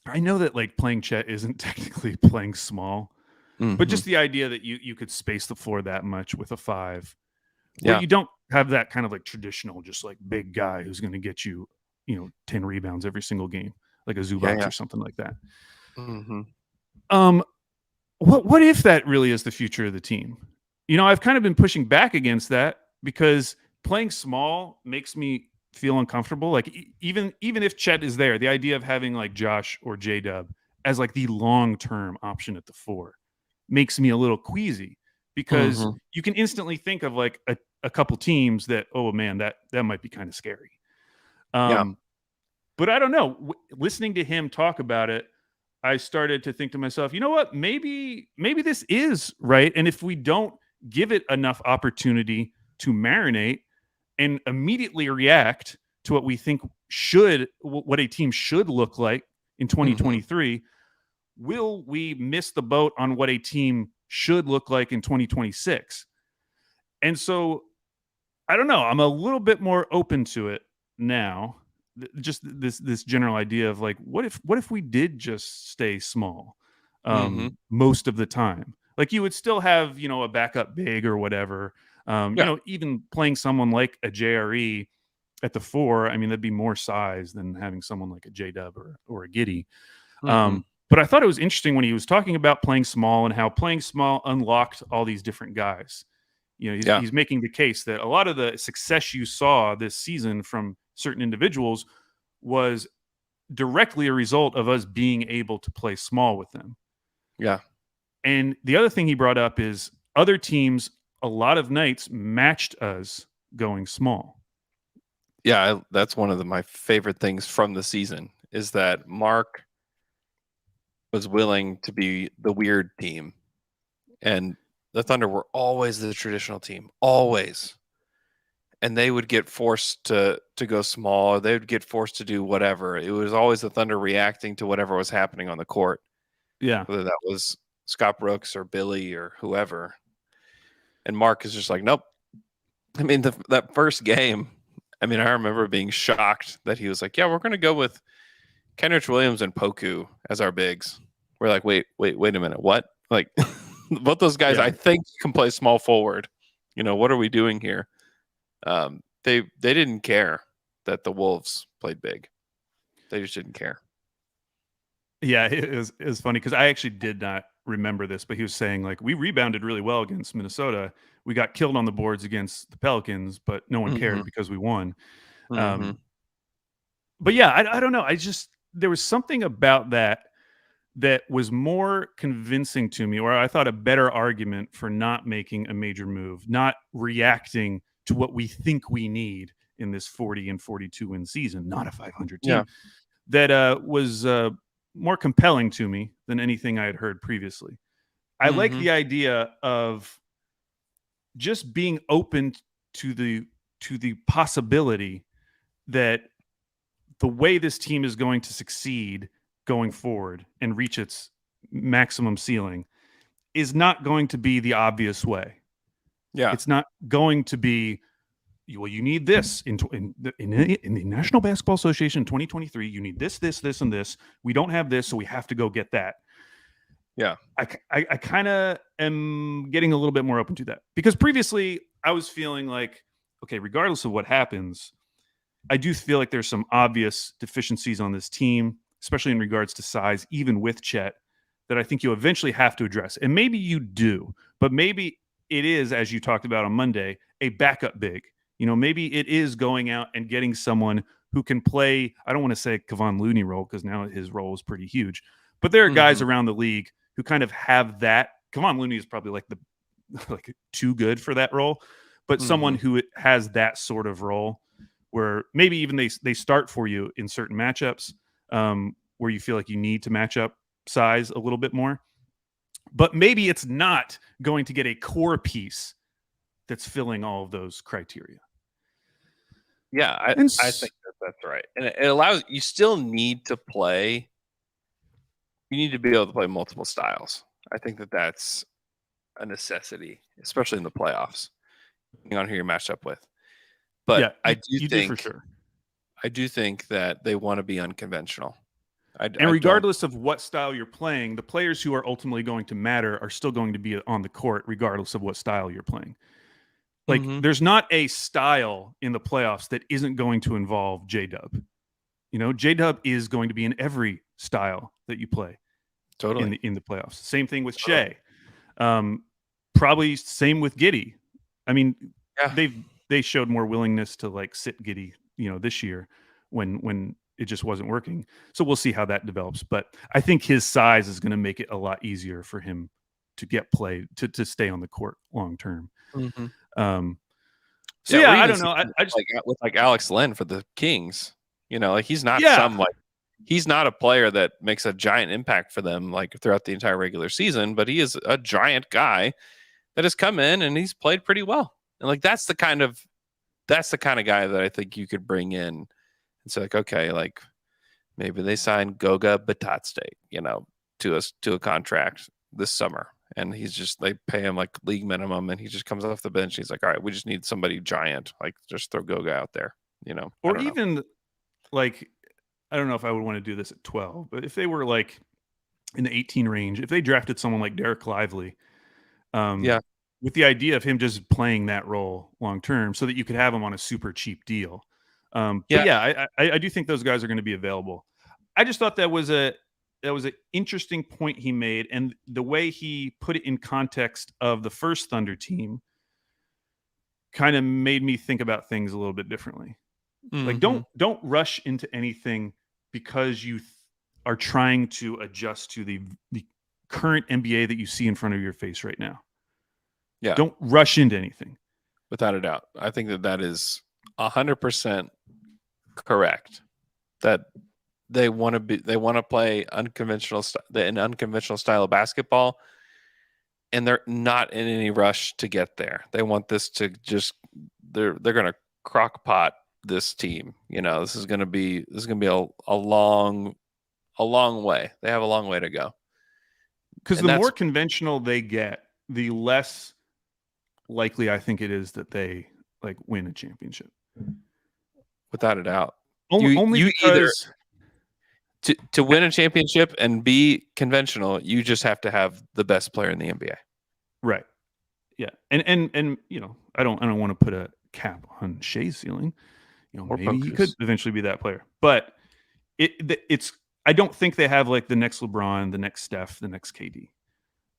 I know that like playing Chet isn't technically playing small, but Mhm. just the idea that you could space the floor that much with a 5, where Yeah. you don't have that kind of like traditional just like big guy who's going to get you, 10 rebounds every single game, like a Yeah, Zubac yeah. or something like that. Mhm. Um, what if that really is the future of the team? I've kind of been pushing back against that because playing small makes me feel uncomfortable. Like even if Chet is there, the idea of having like Josh or J Dub as like the long term option at the 4 makes me a little queasy because Mhm. you can instantly think of like a couple teams that, oh man, that might be kind of scary. Yeah. Um, but I don't know. Listening to him talk about it, I started to think to myself, you know what? Maybe this is right. And if we don't give it enough opportunity to marinate and immediately react to what we think what a team should look like in Mhm. 2023, will we miss the boat on what a team should look like in 2026? And so I don't know. I'm a little bit more open to it now. Just this general idea of like, what if we did just stay small Mhm. most of the time? Like you would still have a backup big or whatever. Yeah. Even playing someone like a JRE at the 4. I mean, that'd be more size than having someone like a J Dub or a Giddy. Mhm. But I thought it was interesting when he was talking about playing small and how playing small unlocked all these different guys. He's, Yeah. he's making the case that a lot of the success you saw this season from certain individuals was directly a result of us being able to play small with them. Yeah. And the other thing he brought up is other teams, a lot of nights matched us going small. Yeah, that's one of my favorite things from the season is that Mark was willing to be the weird team, and the Thunder were always the traditional team, always. And they would get forced to go small, or they would get forced to do whatever. It was always the Thunder reacting to whatever was happening on the court, Yeah. whether that was Scott Brooks or Billy or whoever. And Mark is just like, nope. I mean, that first game, I mean, I remember being shocked that he was like, yeah, we're going to go with Kenrich Williams and Poku as our bigs. We're like, wait a minute. What? Like, both those guys, Yeah. I think, can play small forward. What are we doing here? They didn't care that the Wolves played big. They just didn't care. Yeah, it was funny because I actually did not remember this, but he was saying like we rebounded really well against Minnesota. We got killed on the boards against the Pelicans, but no one Mm-hmm. cared because we won. Mm-hmm. Um, but yeah, I don't know. There was something about that was more convincing to me, or I thought a better argument for not making a major move, not reacting to what we think we need in this 40 and 42 win season, not a 500 Yeah. team. That was more compelling to me than anything I had heard previously. I like Mm-hmm. the idea of just being open to the possibility that the way this team is going to succeed going forward and reach its maximum ceiling is not going to be the obvious way. Yeah. It's not going to be, well, you need this in the National Basketball Association in 2023. You need this, this, and this. We don't have this, so we have to go get that. Yeah. I kind of am getting a little bit more open to that because previously I was feeling like, okay, regardless of what happens, I do feel like there's some obvious deficiencies on this team, especially in regards to size, even with Chet, that I think you eventually have to address. And maybe you do, but maybe it is, as you talked about on Monday, a backup big. Maybe it is going out and getting someone who can play, I don't want to say Kevon Looney role because now his role is pretty huge, but there are guys Mm-hmm. around the league who kind of have that. Kevon Looney is probably like too good for that role, but someone Mm-hmm. who has that sort of role where maybe even they start for you in certain matchups where you feel like you need to match up size a little bit more. But maybe it's not going to get a core piece that's filling all of those criteria. Yeah, I think that's right. And it allows you still need to play. You need to be able to play multiple styles. I think that's a necessity, especially in the playoffs, depending on who you're matched up with. But you do for sure. I do think that they want to be unconventional. And regardless of what style you're playing, the players who are ultimately going to matter are still going to be on the court, regardless of what style you're playing. Like, there's not a style in the playoffs that isn't going to involve J-Dub. You know, J-Dub is going to be in every style that you play. Totally. In the playoffs. Same thing with Shea. Probably same with Giddey. I mean, they showed more willingness to like sit Giddey, you know, this year when it just wasn't working. So we'll see how that develops. But I think his size is going to make it a lot easier for him to get played, to stay on the court long term. So I don't know. I just like Alex Len for the Kings. You know, like he's not he's not a player that makes a giant impact for them like throughout the entire regular season, but he is a giant guy that has come in and he's played pretty well. And like that's the kind of guy that I think you could bring in. It's like, okay, like maybe they sign Goga Batatste, you know, to a contract this summer. And they pay him like league minimum and he just comes off the bench. He's like, all right, we just need somebody giant. Like just throw Goga out there, you know. Or even like, I don't know if I would want to do this at 12, but if they were like in the 18 range, if they drafted someone like Derek Lively, with the idea of him just playing that role long term so that you could have him on a super cheap deal. But I do think those guys are going to be available. I just thought that was an interesting point he made, and the way he put it in context of the first Thunder team kind of made me think about things a little bit differently. Like don't rush into anything because you are trying to adjust to the current NBA that you see in front of your face right now. Yeah. Don't rush into anything. Without a doubt. I think that is 100% correct. That they want to play an unconventional style of basketball, and they're not in any rush to get there. They want this to just they're going to crock pot this team. You know, this is going to be a long way. They have a long way to go. Because the more conventional they get, the less likely I think it is that they like win a championship. Without a doubt. Only because either to win a championship and be conventional, you just have to have the best player in the NBA. Right. Yeah. And you know, I don't want to put a cap on Shea's ceiling. You know, or maybe he could eventually be that player. But it's I don't think they have like the next LeBron, the next Steph, the next KD.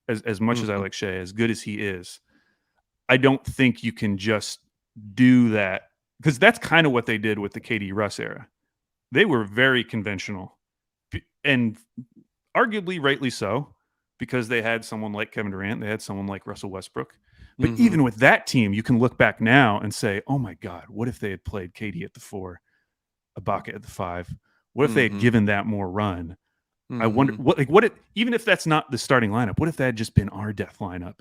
As much as I like Shea, as good as he is, I don't think you can just do that, because that's kind of what they did with the KD Russ era. They were very conventional, and arguably rightly so, because they had someone like Kevin Durant, they had someone like Russell Westbrook. But even with that team, you can look back now and say, oh my God, what if they had played KD at the 4, Ibaka at the 5? What if they had given that more run? I wonder even if that's not the starting lineup, what if that had just been our death lineup?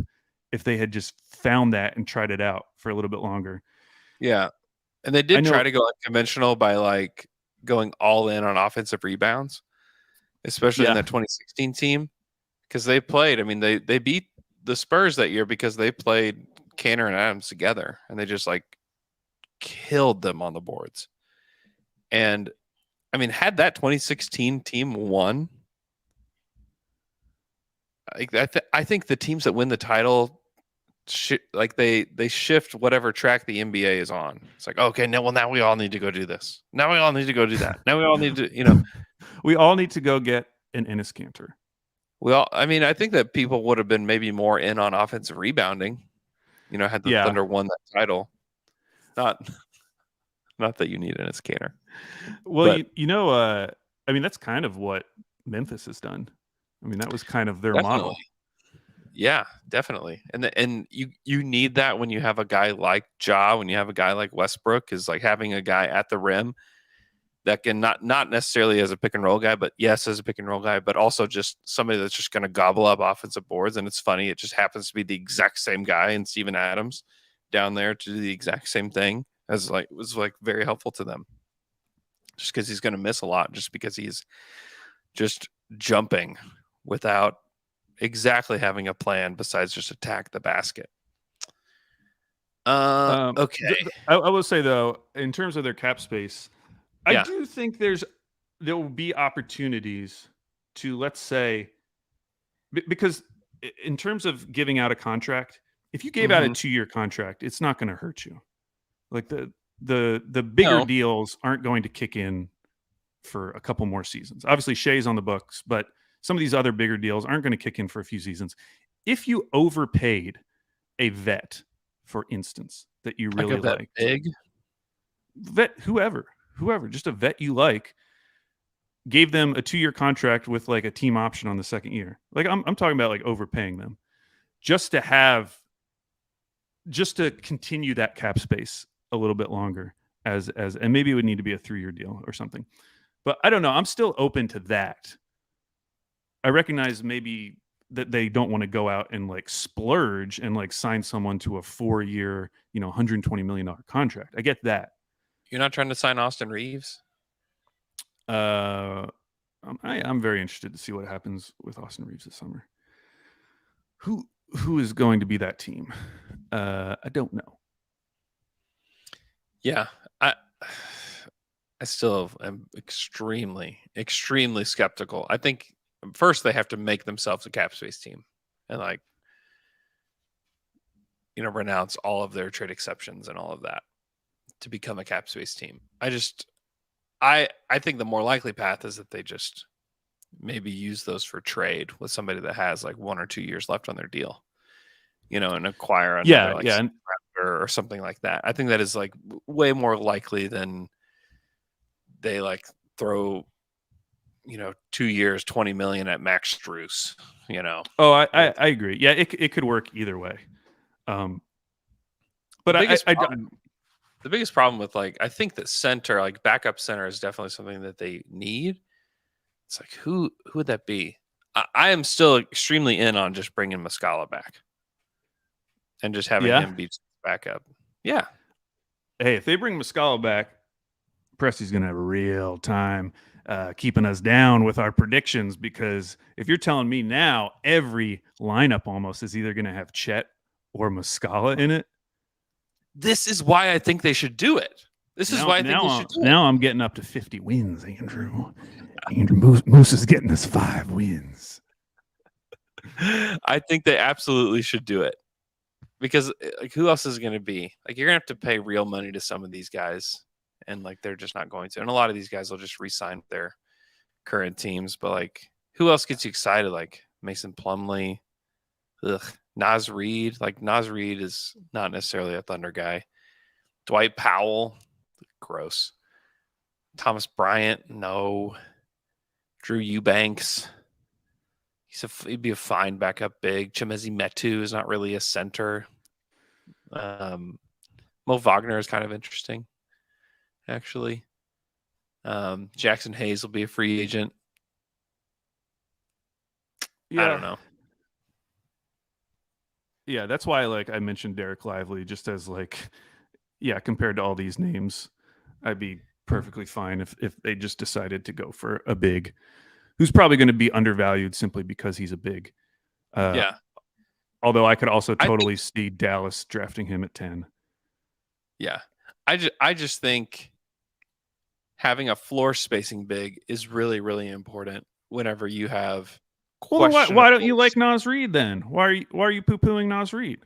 If they had just found that and tried it out for a little bit longer. Yeah. And they did try to go unconventional by like going all in on offensive rebounds, especially in that 2016 team. Because they played, I mean, they beat the Spurs that year because they played Kanter and Adams together, and they just like killed them on the boards. And I mean, had that 2016 team won, I think the teams that win the title, they shift whatever track the NBA is on. It's like, okay, now we all need to go do this. Now we all need to go do that. Now we all need to, you know, we all need to go get an Enes Kanter. Well, I mean, I think that people would have been maybe more in on offensive rebounding, you know, had the Thunder won that title. Not that you need Enes Kanter. Well, but, you know, I mean, that's kind of what Memphis has done. I mean, that was kind of their model. Yeah, definitely. And you need that when you have a guy like Ja, when you have a guy like Westbrook, is like having a guy at the rim that can not necessarily as a pick and roll guy, but yes, as a pick and roll guy, but also just somebody that's just going to gobble up offensive boards. And it's funny, it just happens to be the exact same guy in Steven Adams down there to do the exact same thing was very helpful to them. Just because he's going to miss a lot, just because he's just jumping without exactly having a plan besides just attack the basket. Okay. I will say though, in terms of their cap space, Yeah. I do think there will be opportunities to, let's say, because in terms of giving out a contract, if you gave out a 2-year contract, it's not going to hurt you. Like the bigger deals aren't going to kick in for a couple more seasons. Obviously, Shea's on the books, but some of these other bigger deals aren't going to kick in for a few seasons. If you overpaid a vet, for instance, that you really like, big vet, whoever, just a vet you like, gave them a 2-year contract with like a team option on the second year. Like I'm talking about like overpaying them just to continue that cap space a little bit longer and maybe it would need to be a 3-year deal or something. But I don't know. I'm still open to that. I recognize maybe that they don't want to go out and like splurge and like sign someone to a 4-year, $120 million contract. I get that. You're not trying to sign Austin Reeves? I'm very interested to see what happens with Austin Reeves this summer. Who is going to be that team? I don't know. Yeah, I still am extremely, extremely skeptical. I think first they have to make themselves a cap space team and renounce all of their trade exceptions and all of that to become a cap space team. I think the more likely path is that they just maybe use those for trade with somebody that has like 1 or 2 years left on their deal, and acquire another or something like that. I think that is like way more likely than they like throw, 2 years, $20 million at Max Strus, Oh, I agree. Yeah, it could work either way. But the biggest problem with I think that center, like backup center, is definitely something that they need. It's like, who would that be? I am still extremely in on just bringing Muscala back and just having him be backup. Yeah. Hey, if they bring Muscala back, Presti's going to have a real time keeping us down with our predictions, because if you're telling me now every lineup almost is either going to have Chet or Muscala in it. This is why I think they should do it. This is why I think they should do it. Now I'm getting up to 50 wins, Andrew. Andrew Moose is getting us 5 wins. I think they absolutely should do it. Because who else is it going to be? You're going to have to pay real money to some of these guys, and they're just not going to. And a lot of these guys will just re-sign their current teams. But who else gets you excited? Mason Plumlee, Naz Reid. Naz Reid is not necessarily a Thunder guy. Dwight Powell, gross. Thomas Bryant, no. Drew Eubanks, he'd be a fine backup big. Chimezie Metu is not really a center. Mo Wagner is kind of interesting, actually. Jackson Hayes will be a free agent. Yeah. I don't know. Yeah, that's why I mentioned Derek Lively just as compared to all these names, I'd be perfectly fine if they just decided to go for a big who's probably going to be undervalued simply because he's a big. Yeah. Although I could also totally see Dallas drafting him at 10. Yeah. I just think having a floor spacing big is really, really important whenever you have Well, why don't you like Naz Reid then? Why are you poo-pooing Naz Reid?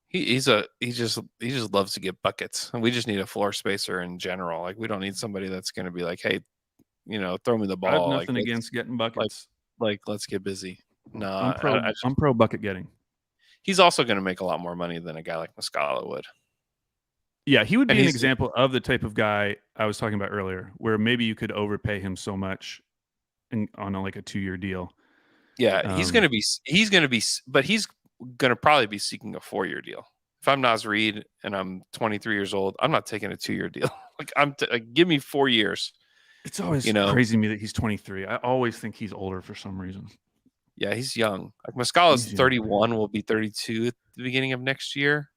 He just loves to get buckets, and we just need a floor spacer in general. We don't need somebody that's going to be like, hey, throw me the ball. I have nothing against getting buckets. Let's get busy. No, I'm pro bucket getting. He's also going to make a lot more money than a guy like Muscala would. Yeah, he would be an example of the type of guy I was talking about earlier, where maybe you could overpay him so much on a 2-year deal. Yeah, he's going to be, but he's going to probably be seeking a 4-year deal. If I'm Naz Reid and I'm 23 years old, I'm not taking a 2-year deal. Give me 4 years. It's always crazy to me that he's 23. I always think he's older for some reason. Yeah, he's young. Muscala's 31, will be 32 at the beginning of next year.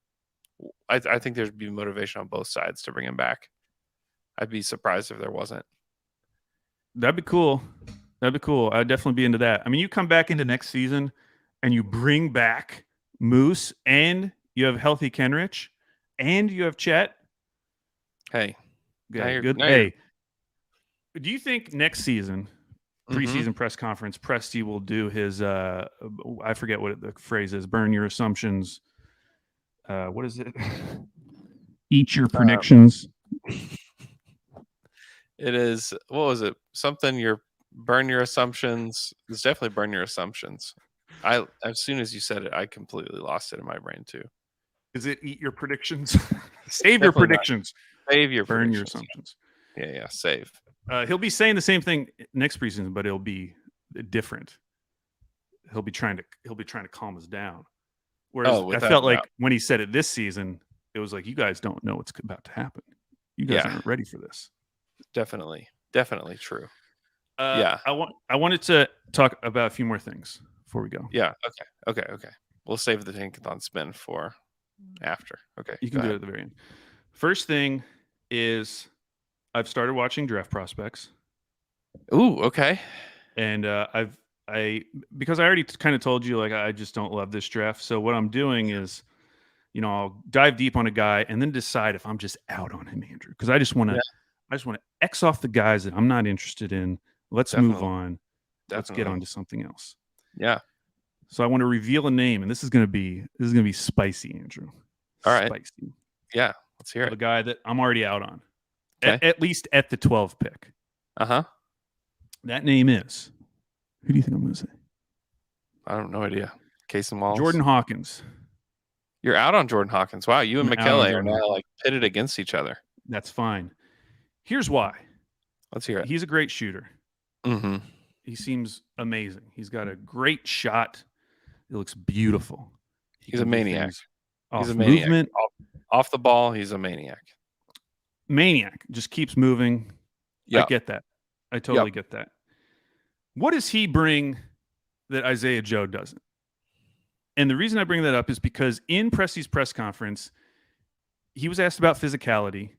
I think there'd be motivation on both sides to bring him back. I'd be surprised if there wasn't. That'd be cool. That'd be cool. I'd definitely be into that. I mean, you come back into next season and you bring back Moose and you have healthy Kenrich and you have Chet. Hey, Okay, good. Hey, do you think next season, preseason press conference, Presti will do his, I forget what the phrase is, burn your assumptions. What is it? Eat your predictions. It is, what was it? Something burn your assumptions. It's definitely burn your assumptions. As soon as you said it, I completely lost it in my brain too. Is it eat your predictions? Save your predictions. Save your burn predictions. your assumptions. Yeah, save. He'll be saying the same thing next preseason, but it'll be different. He'll be trying to calm us down. Whereas I felt like when he said it this season, it was like, you guys don't know what's about to happen. You guys aren't ready for this. Definitely true. I wanted to talk about a few more things before we go. Yeah. Okay. We'll save the Tankathon spin for after. Okay. You can do it at the very end. First thing is I've started watching draft prospects. Ooh, okay. And because I already kind of told you, like, I just don't love this draft. So what I'm doing is, I'll dive deep on a guy and then decide if I'm just out on him, Andrew. Because I just want to X off the guys that I'm not interested in. Let's move on. Let's get on to something else. Yeah. So I want to reveal a name, and this is gonna be spicy, Andrew. All right. Spicy. Yeah. Let's hear it. The guy that I'm already out on. Okay. At least at the 12 pick. Uh-huh. That name is, who do you think I'm going to say? I don't know idea. Casey Wallace. Jordan Hawkins. You're out on Jordan Hawkins. Wow, you and McKelle are now like pitted against each other. That's fine. Here's why. Let's hear it. He's a great shooter. Mm-hmm. He seems amazing. He's got a great shot. It looks beautiful. He's a maniac. He's a maniac. Movement. Off the ball, he's a maniac. Maniac. Just keeps moving. Yep. I get that. I totally get that. What does he bring that Isaiah Joe doesn't? And the reason I bring that up is because in Presti's press conference, he was asked about physicality,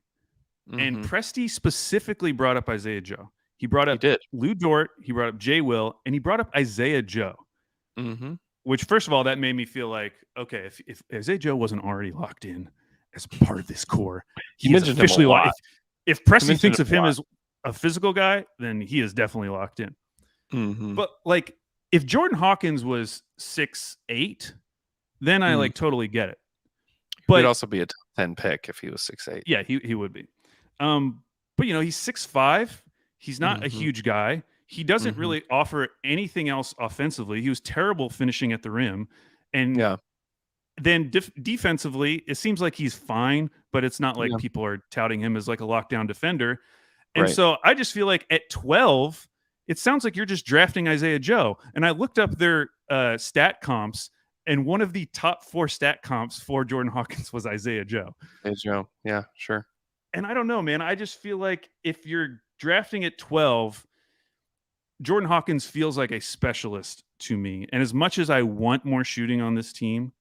and Presti specifically brought up Isaiah Joe. He brought up Lou Dort, he brought up Jay Will, and he brought up Isaiah Joe. Mm-hmm. Which, first of all, that made me feel like, okay, if Isaiah Joe wasn't already locked in as part of this core, he is officially locked. If Presti thinks of him as a physical guy, then he is definitely locked in. Mm-hmm. But like, if Jordan Hawkins was 6'8", then I totally get it. But he'd also be a top 10 pick if he was 6'8". Yeah, he would be. But he's 6'5". He's not a huge guy. He doesn't really offer anything else offensively. He was terrible finishing at the rim. And then defensively, it seems like he's fine, but it's not like people are touting him as like a lockdown defender. And so I just feel like at 12, it sounds like you're just drafting Isaiah Joe. And I looked up their stat comps, and one of the top 4 stat comps for Jordan Hawkins was Isaiah Joe. Hey, Joe. Yeah, sure. And I don't know, man. I just feel like if you're drafting at 12, Jordan Hawkins feels like a specialist to me. And as much as I want more shooting on this team,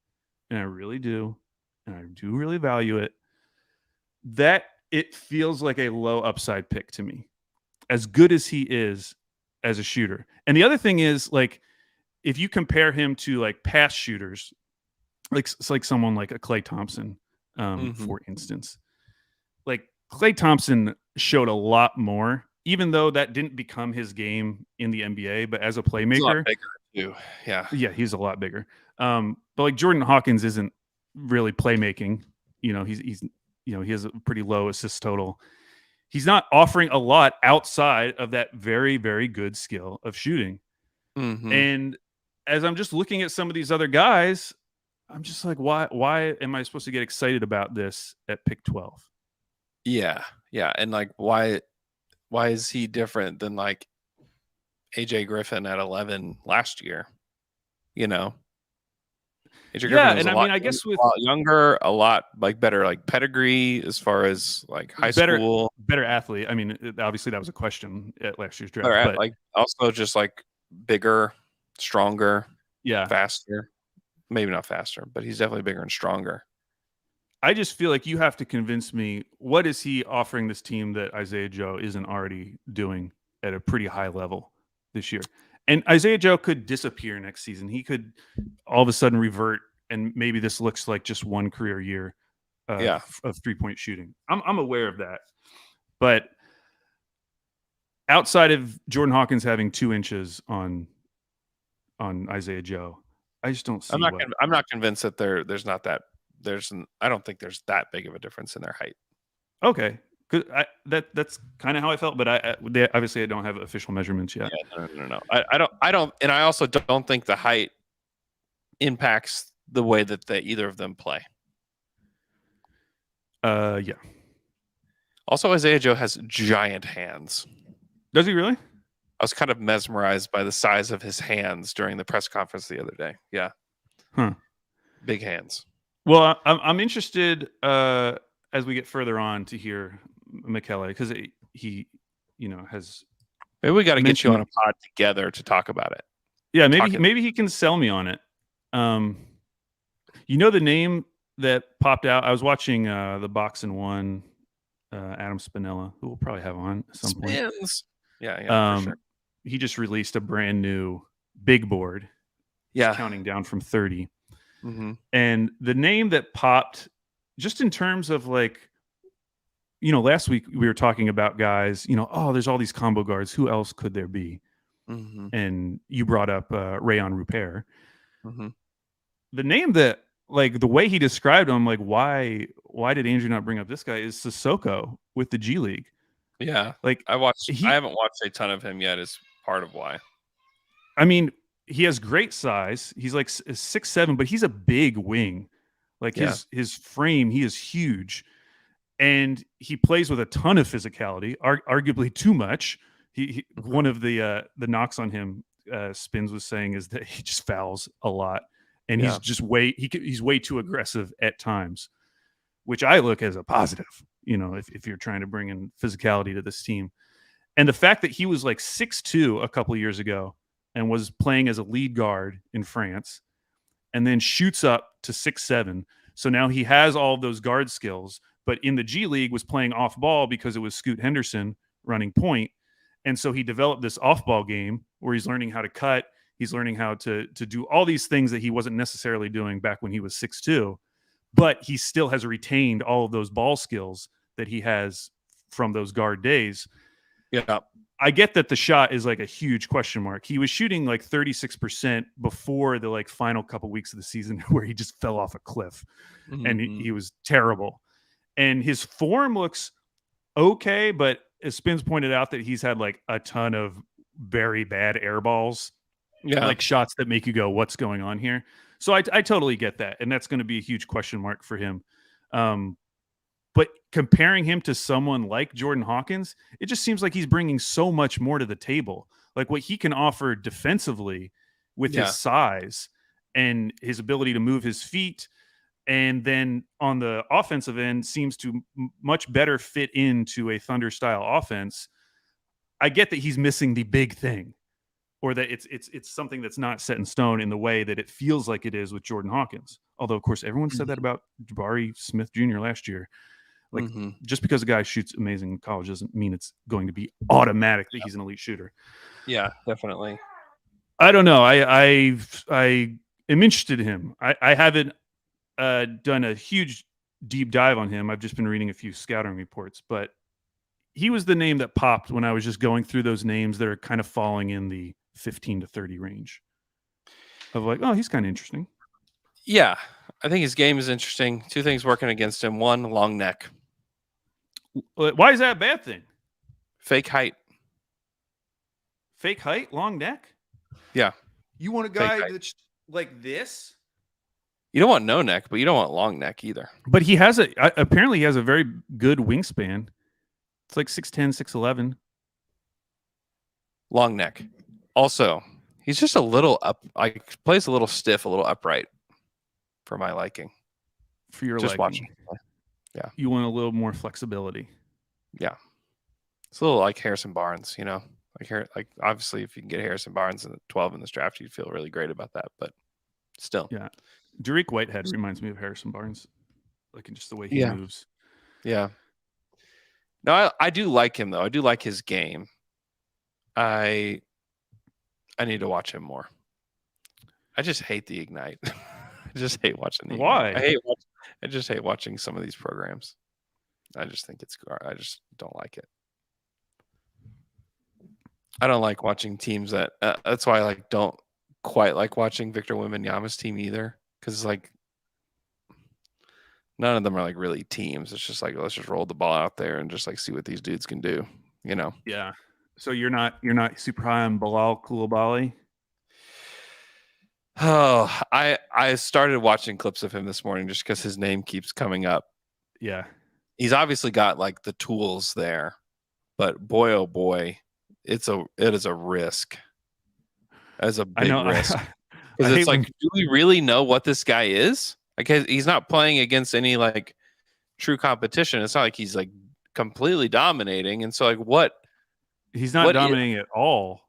and I really do, and I do really value it, that it feels like a low upside pick to me, as good as he is as a shooter. And the other thing is, like, if you compare him to like past shooters, like someone like a Klay Thompson, for instance, like Klay Thompson showed a lot more, even though that didn't become his game in the NBA, but as a playmaker, he's a lot bigger too. Yeah, he's a lot bigger. But like Jordan Hawkins isn't really playmaking. He's he has a pretty low assist total. He's not offering a lot outside of that very, very good skill of shooting. And as I'm just looking at some of these other guys, I'm just like, why am I supposed to get excited about this at pick 12? Yeah. And like, why is he different than like AJ Griffin at 11 last year? AJ Griffin was I guess with a lot younger, a lot like better, like pedigree as far as like high school, better athlete. I mean, obviously that was a question at last year's draft, but like also just like bigger, stronger, faster. Maybe not faster, but he's definitely bigger and stronger. I just feel like you have to convince me, what is he offering this team that Isaiah Joe isn't already doing at a pretty high level this year? And Isaiah Joe could disappear next season. He could all of a sudden revert, and maybe this looks like just one career year Yeah. of 3-point shooting. I'm aware of that. But outside of Jordan Hawkins having 2 inches on Isaiah Joe, I just don't see I'm not convinced that I don't think there's that big of a difference in their height. Okay. That's kind of how I felt, but obviously I don't have official measurements yet. Yeah, no. I don't, and I also don't think the height impacts the way that either of them play. Yeah. Also, Isaiah Joe has giant hands. Does he really? I was kind of mesmerized by the size of his hands during the press conference the other day. Yeah. Huh. Big hands. Well, I'm interested as we get further on to hear Michele, because he has. Maybe we got to get you on a pod together to talk about it. Yeah, maybe he can sell me on it. The name that popped out. I was watching the Box and One, Adam Spinella, who we'll probably have on at some point. Yeah, for sure. He just released a brand new big board. Yeah, counting down from 30. Mm-hmm. And the name that popped, just in terms of like, last week we were talking about guys, there's all these combo guards. Who else could there be? Mm-hmm. And you brought up Rayon Rupert. Mm-hmm. The name that, like, the way he described him, like, why did Andrew not bring up this guy, is Sissoko with the G League. Yeah, like I haven't watched a ton of him yet. Is part of why. I mean, he has great size. He's like 6'7", but he's a big wing. Like his frame, he is huge, and he plays with a ton of physicality, arguably too much. He one of the knocks on him, Spins was saying, is that he just fouls a lot, and he's just he's way too aggressive at times, which I look as a positive. If you're trying to bring in physicality to this team, and the fact that he was like 6'2" a couple of years ago and was playing as a lead guard in France, and then shoots up to 6'7". So now he has all of those guard skills, but in the G League was playing off ball because it was Scoot Henderson running point. And so he developed this off ball game where he's learning how to cut. He's learning how to do all these things that he wasn't necessarily doing back when he was 6'2", but he still has retained all of those ball skills that he has from those guard days. Yeah. I get that the shot is like a huge question mark. He was shooting like 36% before the like final couple weeks of the season where he just fell off a cliff, and he was terrible. And his form looks okay, but as Spins pointed out, that he's had like a ton of very bad air balls, like shots that make you go, what's going on here? So I totally get that. And that's going to be a huge question mark for him. But comparing him to someone like Jordan Hawkins, it just seems like he's bringing so much more to the table. Like what he can offer defensively with his size and his ability to move his feet. And then on the offensive end seems to much better fit into a Thunder style offense. I get that he's missing the big thing, or that it's something that's not set in stone in the way that it feels like it is with Jordan Hawkins. Although, of course, everyone said that about Jabari Smith Jr. last year. Like, just because a guy shoots amazing in college doesn't mean it's going to be automatic that he's an elite shooter. Yeah, definitely. I don't know. I am interested in him. I haven't done a huge deep dive on him. I've just been reading a few scouting reports, but he was the name that popped when I was just going through those names that are kind of falling in the 15 to 30 range of like, oh, he's kind of interesting. Yeah, I think his game is interesting. Two things working against him. One, long neck. Why is that a bad thing? Fake height. Fake height? Long neck? Yeah. You want a guy that's like this? You don't want no neck, but you don't want long neck either. But he has apparently he has a very good wingspan. It's like 6'10", 6'11". Long neck. Also, he's just a little plays a little stiff, a little upright for my liking. For your just liking. Watching. Yeah. You want a little more flexibility. Yeah. It's a little like Harrison Barnes, like obviously if you can get Harrison Barnes in the 12 in this draft, you'd feel really great about that, but still. Yeah. Derek Whitehead reminds me of Harrison Barnes. like in just the way he Yeah. moves. Yeah. No, I do like him though. I do like his game. I need to watch him more. I just hate the Ignite. I just hate watching the Why? Ignite. I just hate watching some of these programs. I just think I just don't like it. I don't like watching teams that. That's why I don't quite like watching Victor Wembanyama's team either, because none of them are really teams. It's just let's just roll the ball out there and just see what these dudes can do. Yeah. So you're not super high on Bilal Coulibaly? Oh, I started watching clips of him this morning just because his name keeps coming up. Yeah. He's obviously got the tools there, but boy, oh boy, it is a risk. As a big risk. Because it's do we really know what this guy is? He's not playing against any true competition. It's not like he's completely dominating. And so what? He's not dominating at all.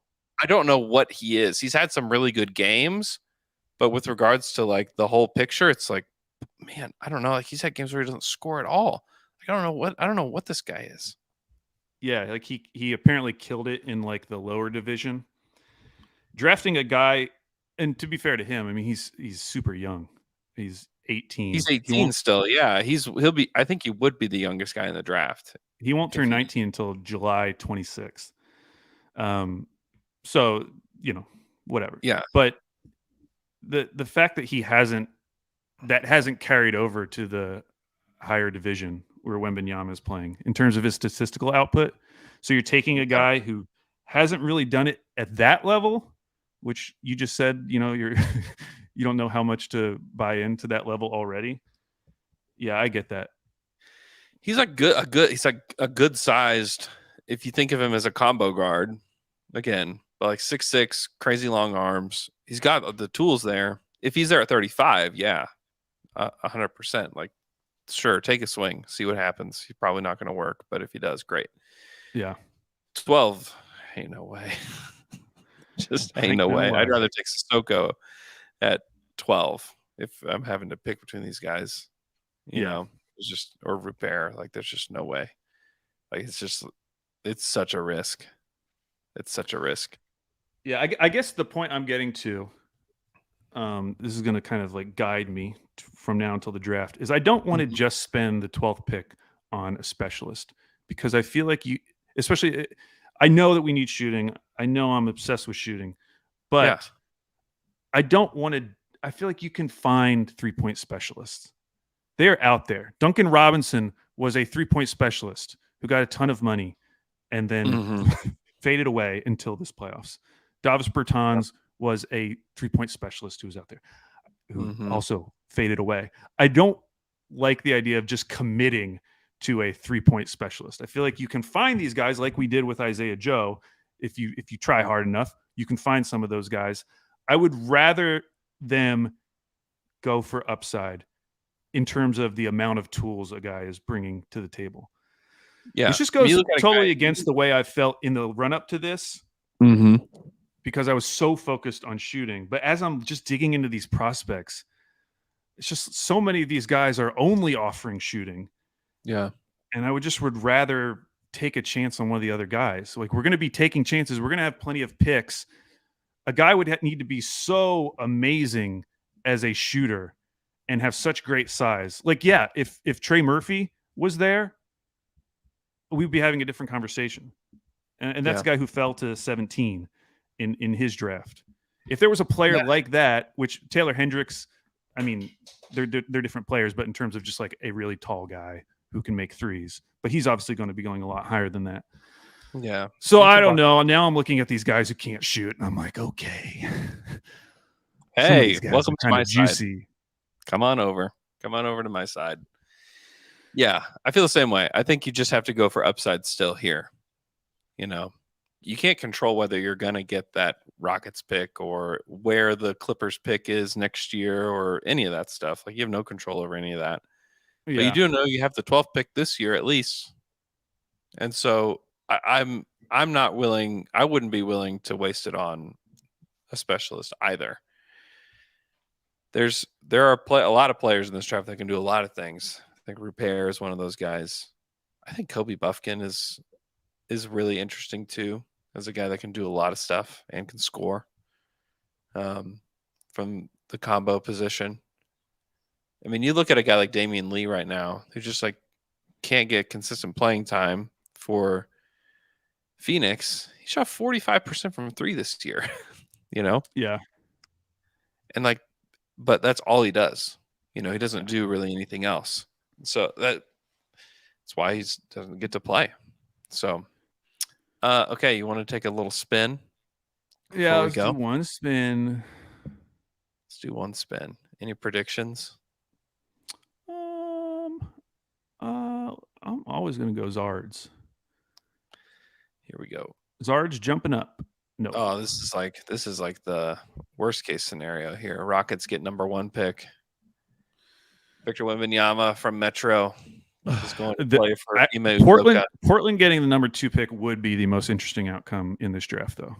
I don't know what he is. He's had some really good games, but with regards to the whole picture, it's man, I don't know. He's had games where he doesn't score at all. I don't know what this guy is. Yeah, he apparently killed it in the lower division. Drafting a guy, and to be fair to him, I mean he's super young. He's 18. He's 18 still. Yeah, he'll be. I think he would be the youngest guy in the draft. He won't turn 19 until July 26th. So whatever. Yeah. But the fact that hasn't carried over to the higher division where Wembanyama is playing in terms of his statistical output. So you're taking a guy who hasn't really done it at that level, which you just said, you're you don't know how much to buy into that level already. Yeah, I get that. He's he's a good sized, if you think of him as a combo guard, again, but 6'6", crazy long arms. He's got the tools there. If he's there at 35, yeah, 100%. Sure, take a swing, see what happens. He's probably not going to work, but if he does, great. Yeah. 12, ain't no way. Just ain't no way. I'd rather take Sissoko at 12 if I'm having to pick between these guys. You know, it's just, or Repair. There's just no way. It's such a risk. It's such a risk. Yeah, I guess the point I'm getting to, this is going to kind of guide me from now until the draft, is I don't want to just spend the 12th pick on a specialist, because I feel like especially, I know that we need shooting. I know I'm obsessed with shooting, but I don't want to. I feel like you can find 3-point specialists. They're out there. Duncan Robinson was a 3-point specialist who got a ton of money and then faded away until this playoffs. Davis Bertans was a 3-point specialist who was out there who also faded away. I don't like the idea of just committing to a 3-point specialist. I feel like you can find these guys like we did with Isaiah Joe. If you try hard enough, you can find some of those guys. I would rather them go for upside in terms of the amount of tools a guy is bringing to the table. Yeah. This just goes totally against the way I felt in the run up to this, because I was so focused on shooting. But as I'm just digging into these prospects, it's just so many of these guys are only offering shooting. Yeah. And I would rather take a chance on one of the other guys. We're going to be taking chances. We're going to have plenty of picks. A guy would need to be so amazing as a shooter and have such great size. If Trey Murphy was there, we'd be having a different conversation. And that's a guy who fell to 17 in his draft. If there was a player like that, which Taylor Hendricks, I mean, they're different players, but in terms of just a really tall guy who can make threes, but he's obviously going to be going a lot higher than that. Yeah. So I don't know. Now I'm looking at these guys who can't shoot, and I'm like, okay. Hey, welcome to my juicy side. Come on over to my side. Yeah, I feel the same way. I think you just have to go for upside still here. You can't control whether you're going to get that Rockets pick or where the Clippers pick is next year or any of that stuff. You have no control over any of that. Yeah. But you do know you have the 12th pick this year at least. And so I'm not willing. I wouldn't be willing to waste it on a specialist either. There are a lot of players in this draft that can do a lot of things. think Rupert is one of those guys. I think Kobe Buffkin is really interesting too, as a guy that can do a lot of stuff and can score from the combo position. I mean, you look at a guy like Damian Lee right now, who just like can't get consistent playing time for Phoenix. He shot 45% from 3 this year, you know? Yeah. And like, but that's all he does. You know, he doesn't do really anything else. So that's why he doesn't get to play. So, okay, you want to take a little spin? Yeah, we let's go? do one spin. Let's do one spin. Any predictions? I'm always going to go Zards. Here we go. Zards jumping up. No. Oh, this is like the worst case scenario here. Rockets get number 1 pick. Victor Wembanyama from Metro is going to play for Ime Udoka. Portland getting the number 2 pick would be the most interesting outcome in this draft, though,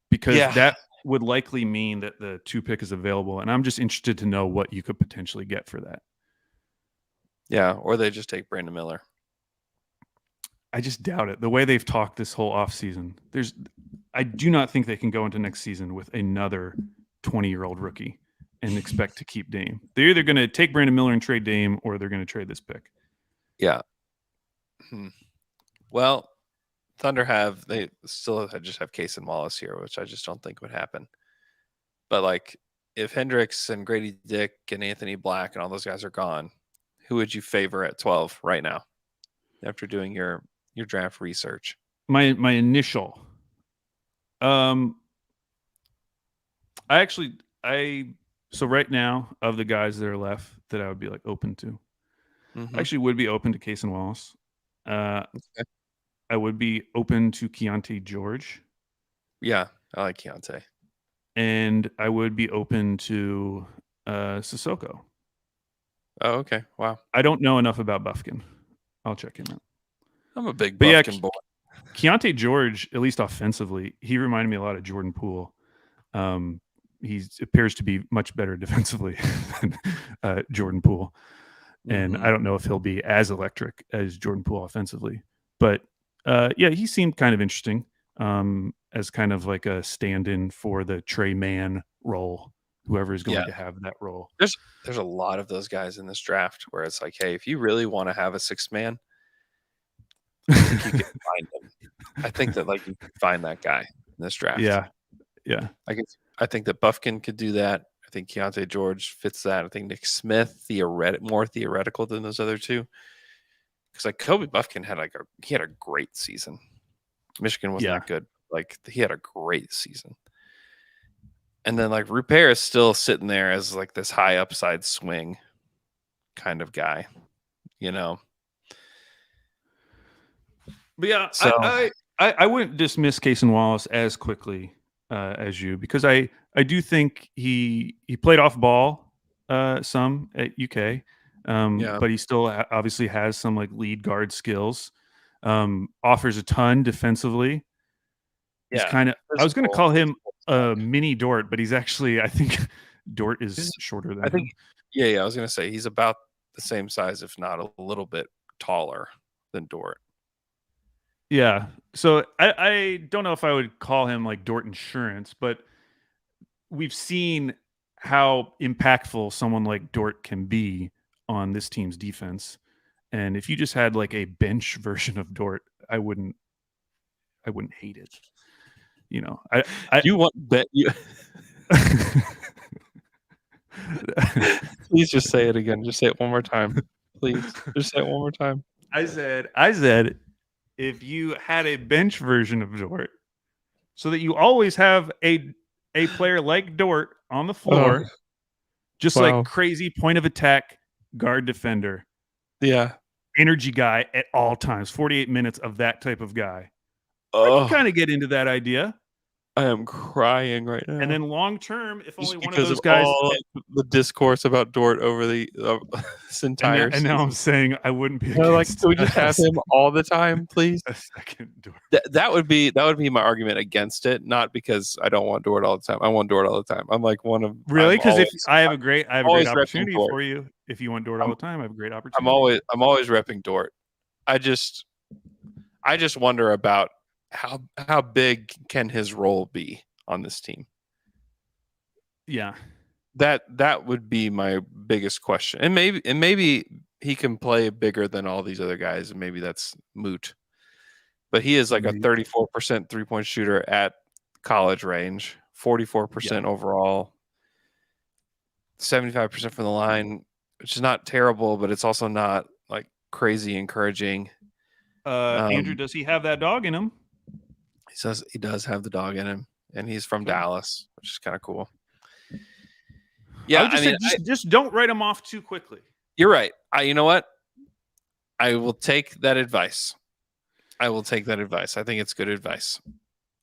because that would likely mean that the 2 pick is available, and I'm just interested to know what you could potentially get for that. Yeah, or they just take Brandon Miller. I just doubt it. The way they've talked this whole offseason, I do not think they can go into next season with another 20-year-old rookie and expect to keep Dame. They're either going to take Brandon Miller and trade Dame, or they're going to trade this pick. Yeah. Well, Thunder they still just have Case and Wallace here, which I just don't think would happen. But like, if Hendricks and Grady Dick and Anthony Black and all those guys are gone, who would you favor at 12 right now after doing your draft research? My initial, so right now, of the guys that are left that I would be like open to, I actually would be open to Case and Wallace. Okay. I would be open to Keontae George. Yeah, I like Keontae. And I would be open to Sissoko. Oh, okay. Wow. I don't know enough about Buffkin. I'll check him out. I'm a big Buffkin boy. Keontae George, at least offensively, he reminded me a lot of Jordan Poole. He appears to be much better defensively than Jordan Poole. And I don't know if he'll be as electric as Jordan Poole offensively. But, he seemed kind of interesting as kind of like a stand-in for the Trey Mann role, whoever is going to have that role. There's a lot of those guys in this draft where it's like, hey, if you really want to have a 6th man, I think you can find him. I think that like you can find that guy in this draft. Yeah. I think that Buffkin could do that. I think Keontae George fits that. I think Nick Smith, more theoretical than those other two. Because like Kobe Buffkin had a great season. Michigan wasn't that good. Like he had a great season. And then like Rupert is still sitting there as like this high upside swing kind of guy, you know. But yeah, so I wouldn't dismiss Case and Wallace as quickly as you, because I do think he played off ball some at UK, but he still obviously has some like lead guard skills. Offers a ton defensively. He's kind of. I was going to call him a mini Dort, but he's actually. I think Dort is shorter than him. Yeah. I was going to say he's about the same size, if not a little bit taller than Dort. Yeah. So I don't know if I would call him like Dort Insurance, but we've seen how impactful someone like Dort can be on this team's defense. And if you just had like a bench version of Dort, I wouldn't hate it. You know, you want bet you. Please just say it again. Just say it one more time. Please just say it one more time. I said, if you had a bench version of Dort, so that you always have a player like Dort on the floor, just like crazy point of attack guard defender. Yeah. Energy guy at all times, 48 minutes of that type of guy. I can kind of get into that idea. I am crying right now. And then long term, if just only one of because those of guys. all the discourse about Dort over the this entire And now I'm season. saying I wouldn't be Like, against. can we just have him all the time, please? A second Dort. That would be my argument against it, not because I don't want Dort all the time. I want Dort all the time. I'm like one of Really? Because if I have a I'm great always repping opportunity Dort. for you, if you want Dort all the time, I have a great opportunity. I'm always repping Dort. I just wonder about how big can his role be on this team. Yeah, that would be my biggest question. And maybe he can play bigger than all these other guys, and maybe that's moot. But he is like a 34% 3-point shooter at college range, 44% overall, 75% from the line, which is not terrible, but it's also not like crazy encouraging. Andrew, does he have that dog in him? He says he does have the dog in him, and he's from Dallas, which is kind of cool. Yeah, I would say just don't write him off too quickly. You're right. You know what? I will take that advice. I think it's good advice.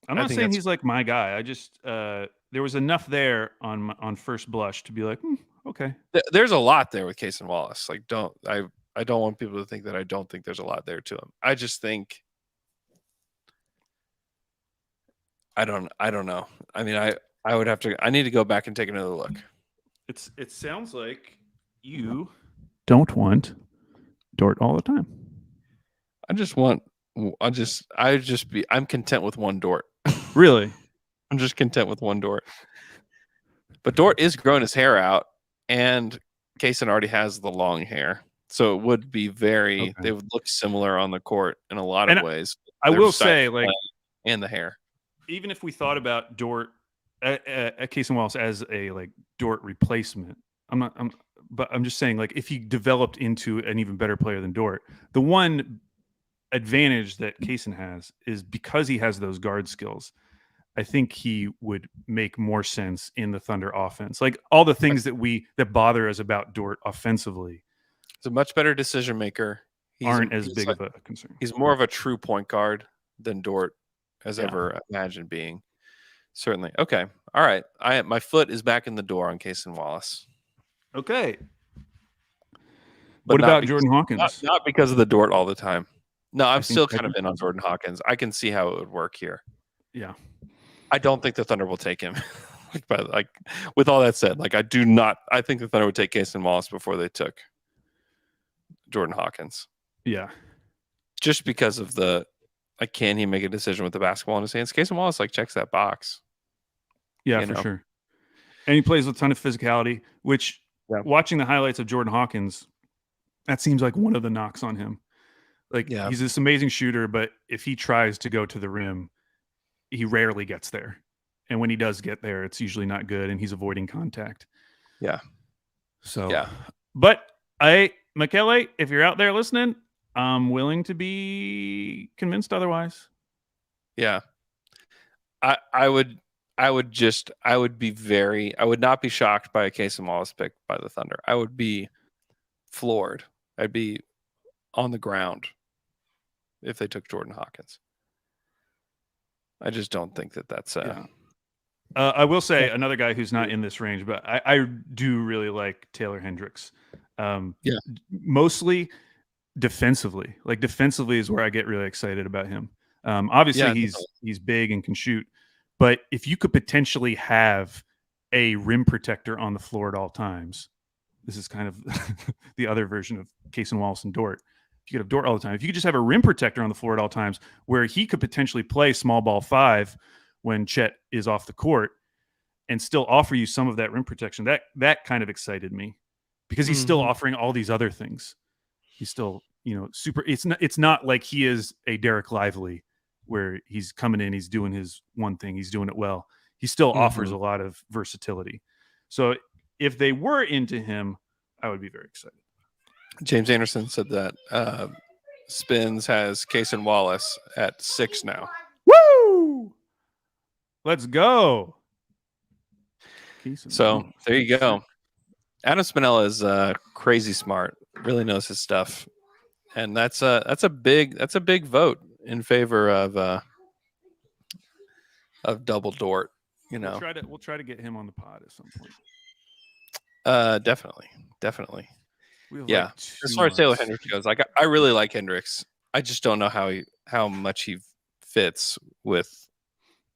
I'm not saying he's like my guy. I just there was enough there on first blush to be like, okay. There's a lot there with Case and Wallace. Like, I don't want people to think that I don't think there's a lot there to him. I just think I don't know. I mean, I would have to. I need to go back and take another look. It sounds like you don't want Dort all the time. I'm content with one Dort. Really? I'm just content with one Dort. But Dort is growing his hair out, and Kaysen already has the long hair. So it would be they would look similar on the court in a lot of ways. I will say, like, and the hair. Even if we thought about Dort, Kaysen Wallace as a like Dort replacement, but I'm just saying, like, if he developed into an even better player than Dort, the one advantage that Kaysen has is because he has those guard skills. I think he would make more sense in the Thunder offense. Like all the things that bother us about Dort offensively, he's a much better decision maker. Aren't as big of a concern. He's more of a true point guard than Dort has ever imagined being. Certainly. Okay. All right. My foot is back in the door on Kaysen Wallace. Okay. But what about Jordan Hawkins? Not because of the Dort all the time. No, I'm still kind of in on Jordan Hawkins. I can see how it would work here. Yeah. I don't think the Thunder will take him. like with all that said, like I think the Thunder would take Kaysen Wallace before they took Jordan Hawkins. Yeah. Just because of can he make a decision with the basketball in his hands? Kaysen Wallace checks that box. Yeah, for sure. And he plays with a ton of physicality, which watching the highlights of Jordan Hawkins, that seems like one of the knocks on him. He's this amazing shooter, but if he tries to go to the rim, he rarely gets there. And when he does get there, it's usually not good, and he's avoiding contact. Yeah. So, but Michele, if you're out there listening, I'm willing to be convinced otherwise. Yeah. I would not be shocked by a Kaysen Wallace pick by the Thunder. I would be floored. I'd be on the ground if they took Jordan Hawkins. I just don't think that's I will say another guy who's not in this range, but I do really like Taylor Hendricks. Mostly defensively. Like defensively is where I get really excited about him. Obviously he's big and can shoot, but if you could potentially have a rim protector on the floor at all times, this is kind of the other version of Kaysen Wallace and Dort. If you could have Dort all the time, if you could just have a rim protector on the floor at all times where he could potentially play small ball 5 when Chet is off the court and still offer you some of that rim protection, that kind of excited me because he's still offering all these other things. He's still, super. It's not like he is a Derek Lively where he's coming in, he's doing his one thing, he's doing it well. He still offers a lot of versatility. So if they were into him, I would be very excited. James Anderson said that Spins has Kaysen Wallace at 6 now. Woo! Let's go. So there you go. Adam Spinella is crazy smart. Really knows his stuff, and that's a big vote in favor of of double Dort. You know, we'll try to get him on the pod at some point. Definitely. We have Yeah. like As 2 far as Taylor months. Hendricks goes, I really like Hendricks. I just don't know how much he fits with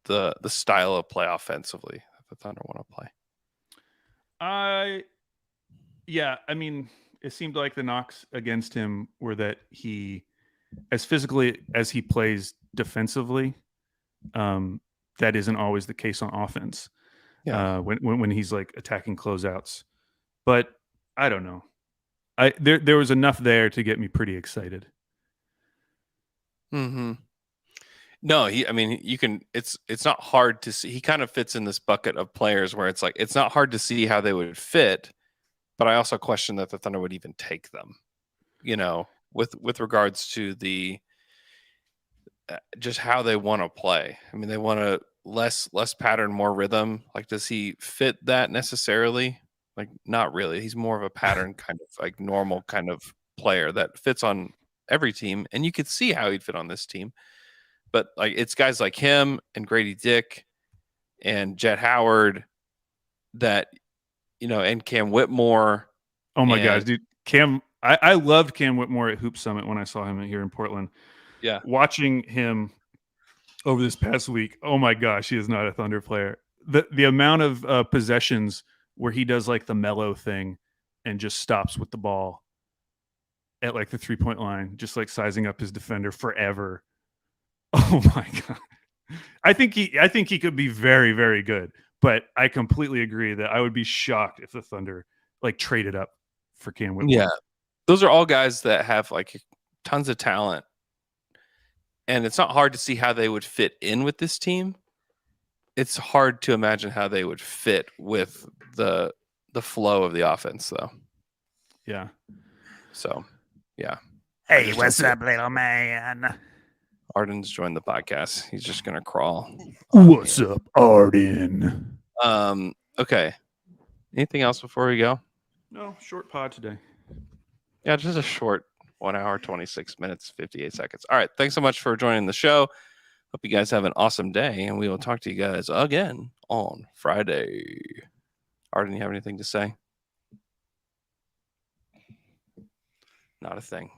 the style of play offensively that the Thunder want to play. Yeah, I mean, it seemed like the knocks against him were that he, as physically as he plays defensively, that isn't always the case on offense. Yeah. When he's like attacking closeouts, but I don't know. There was enough there to get me pretty excited. Mm-hmm. No, you can. It's not hard to see. He kind of fits in this bucket of players where it's like it's not hard to see how they would fit, but I also question that the Thunder would even take them. You know, with regards to the just how they want to play. I mean, they want to less pattern, more rhythm. Like, does he fit that necessarily? Like, not really. He's more of a pattern kind of like normal kind of player that fits on every team, and you could see how he'd fit on this team. But like, it's guys like him and Grady Dick and Jet Howard that and Cam Whitmore. Oh my gosh, dude, Cam! I loved Cam Whitmore at Hoop Summit when I saw him here in Portland. Yeah, watching him over this past week. Oh my gosh, he is not a Thunder player. The amount of possessions where he does like the mellow thing and just stops with the ball at like the 3-point line, just like sizing up his defender forever. Oh my god. I think he could be very, very good, but I completely agree that I would be shocked if the Thunder like traded up for Cam Whitmore. Yeah. Those are all guys that have like tons of talent. And it's not hard to see how they would fit in with this team. It's hard to imagine how they would fit with the flow of the offense, though. Yeah. So, yeah. Hey, what's up, little man? Arden's joined the podcast. He's just gonna crawl. What's up, Arden? Okay. Anything else before we go? No, short pod today. Yeah, just a short 1 hour, 26 minutes, 58 seconds. All right. Thanks so much for joining the show. Hope you guys have an awesome day, and we will talk to you guys again on Friday. Arden, you have anything to say? Not a thing.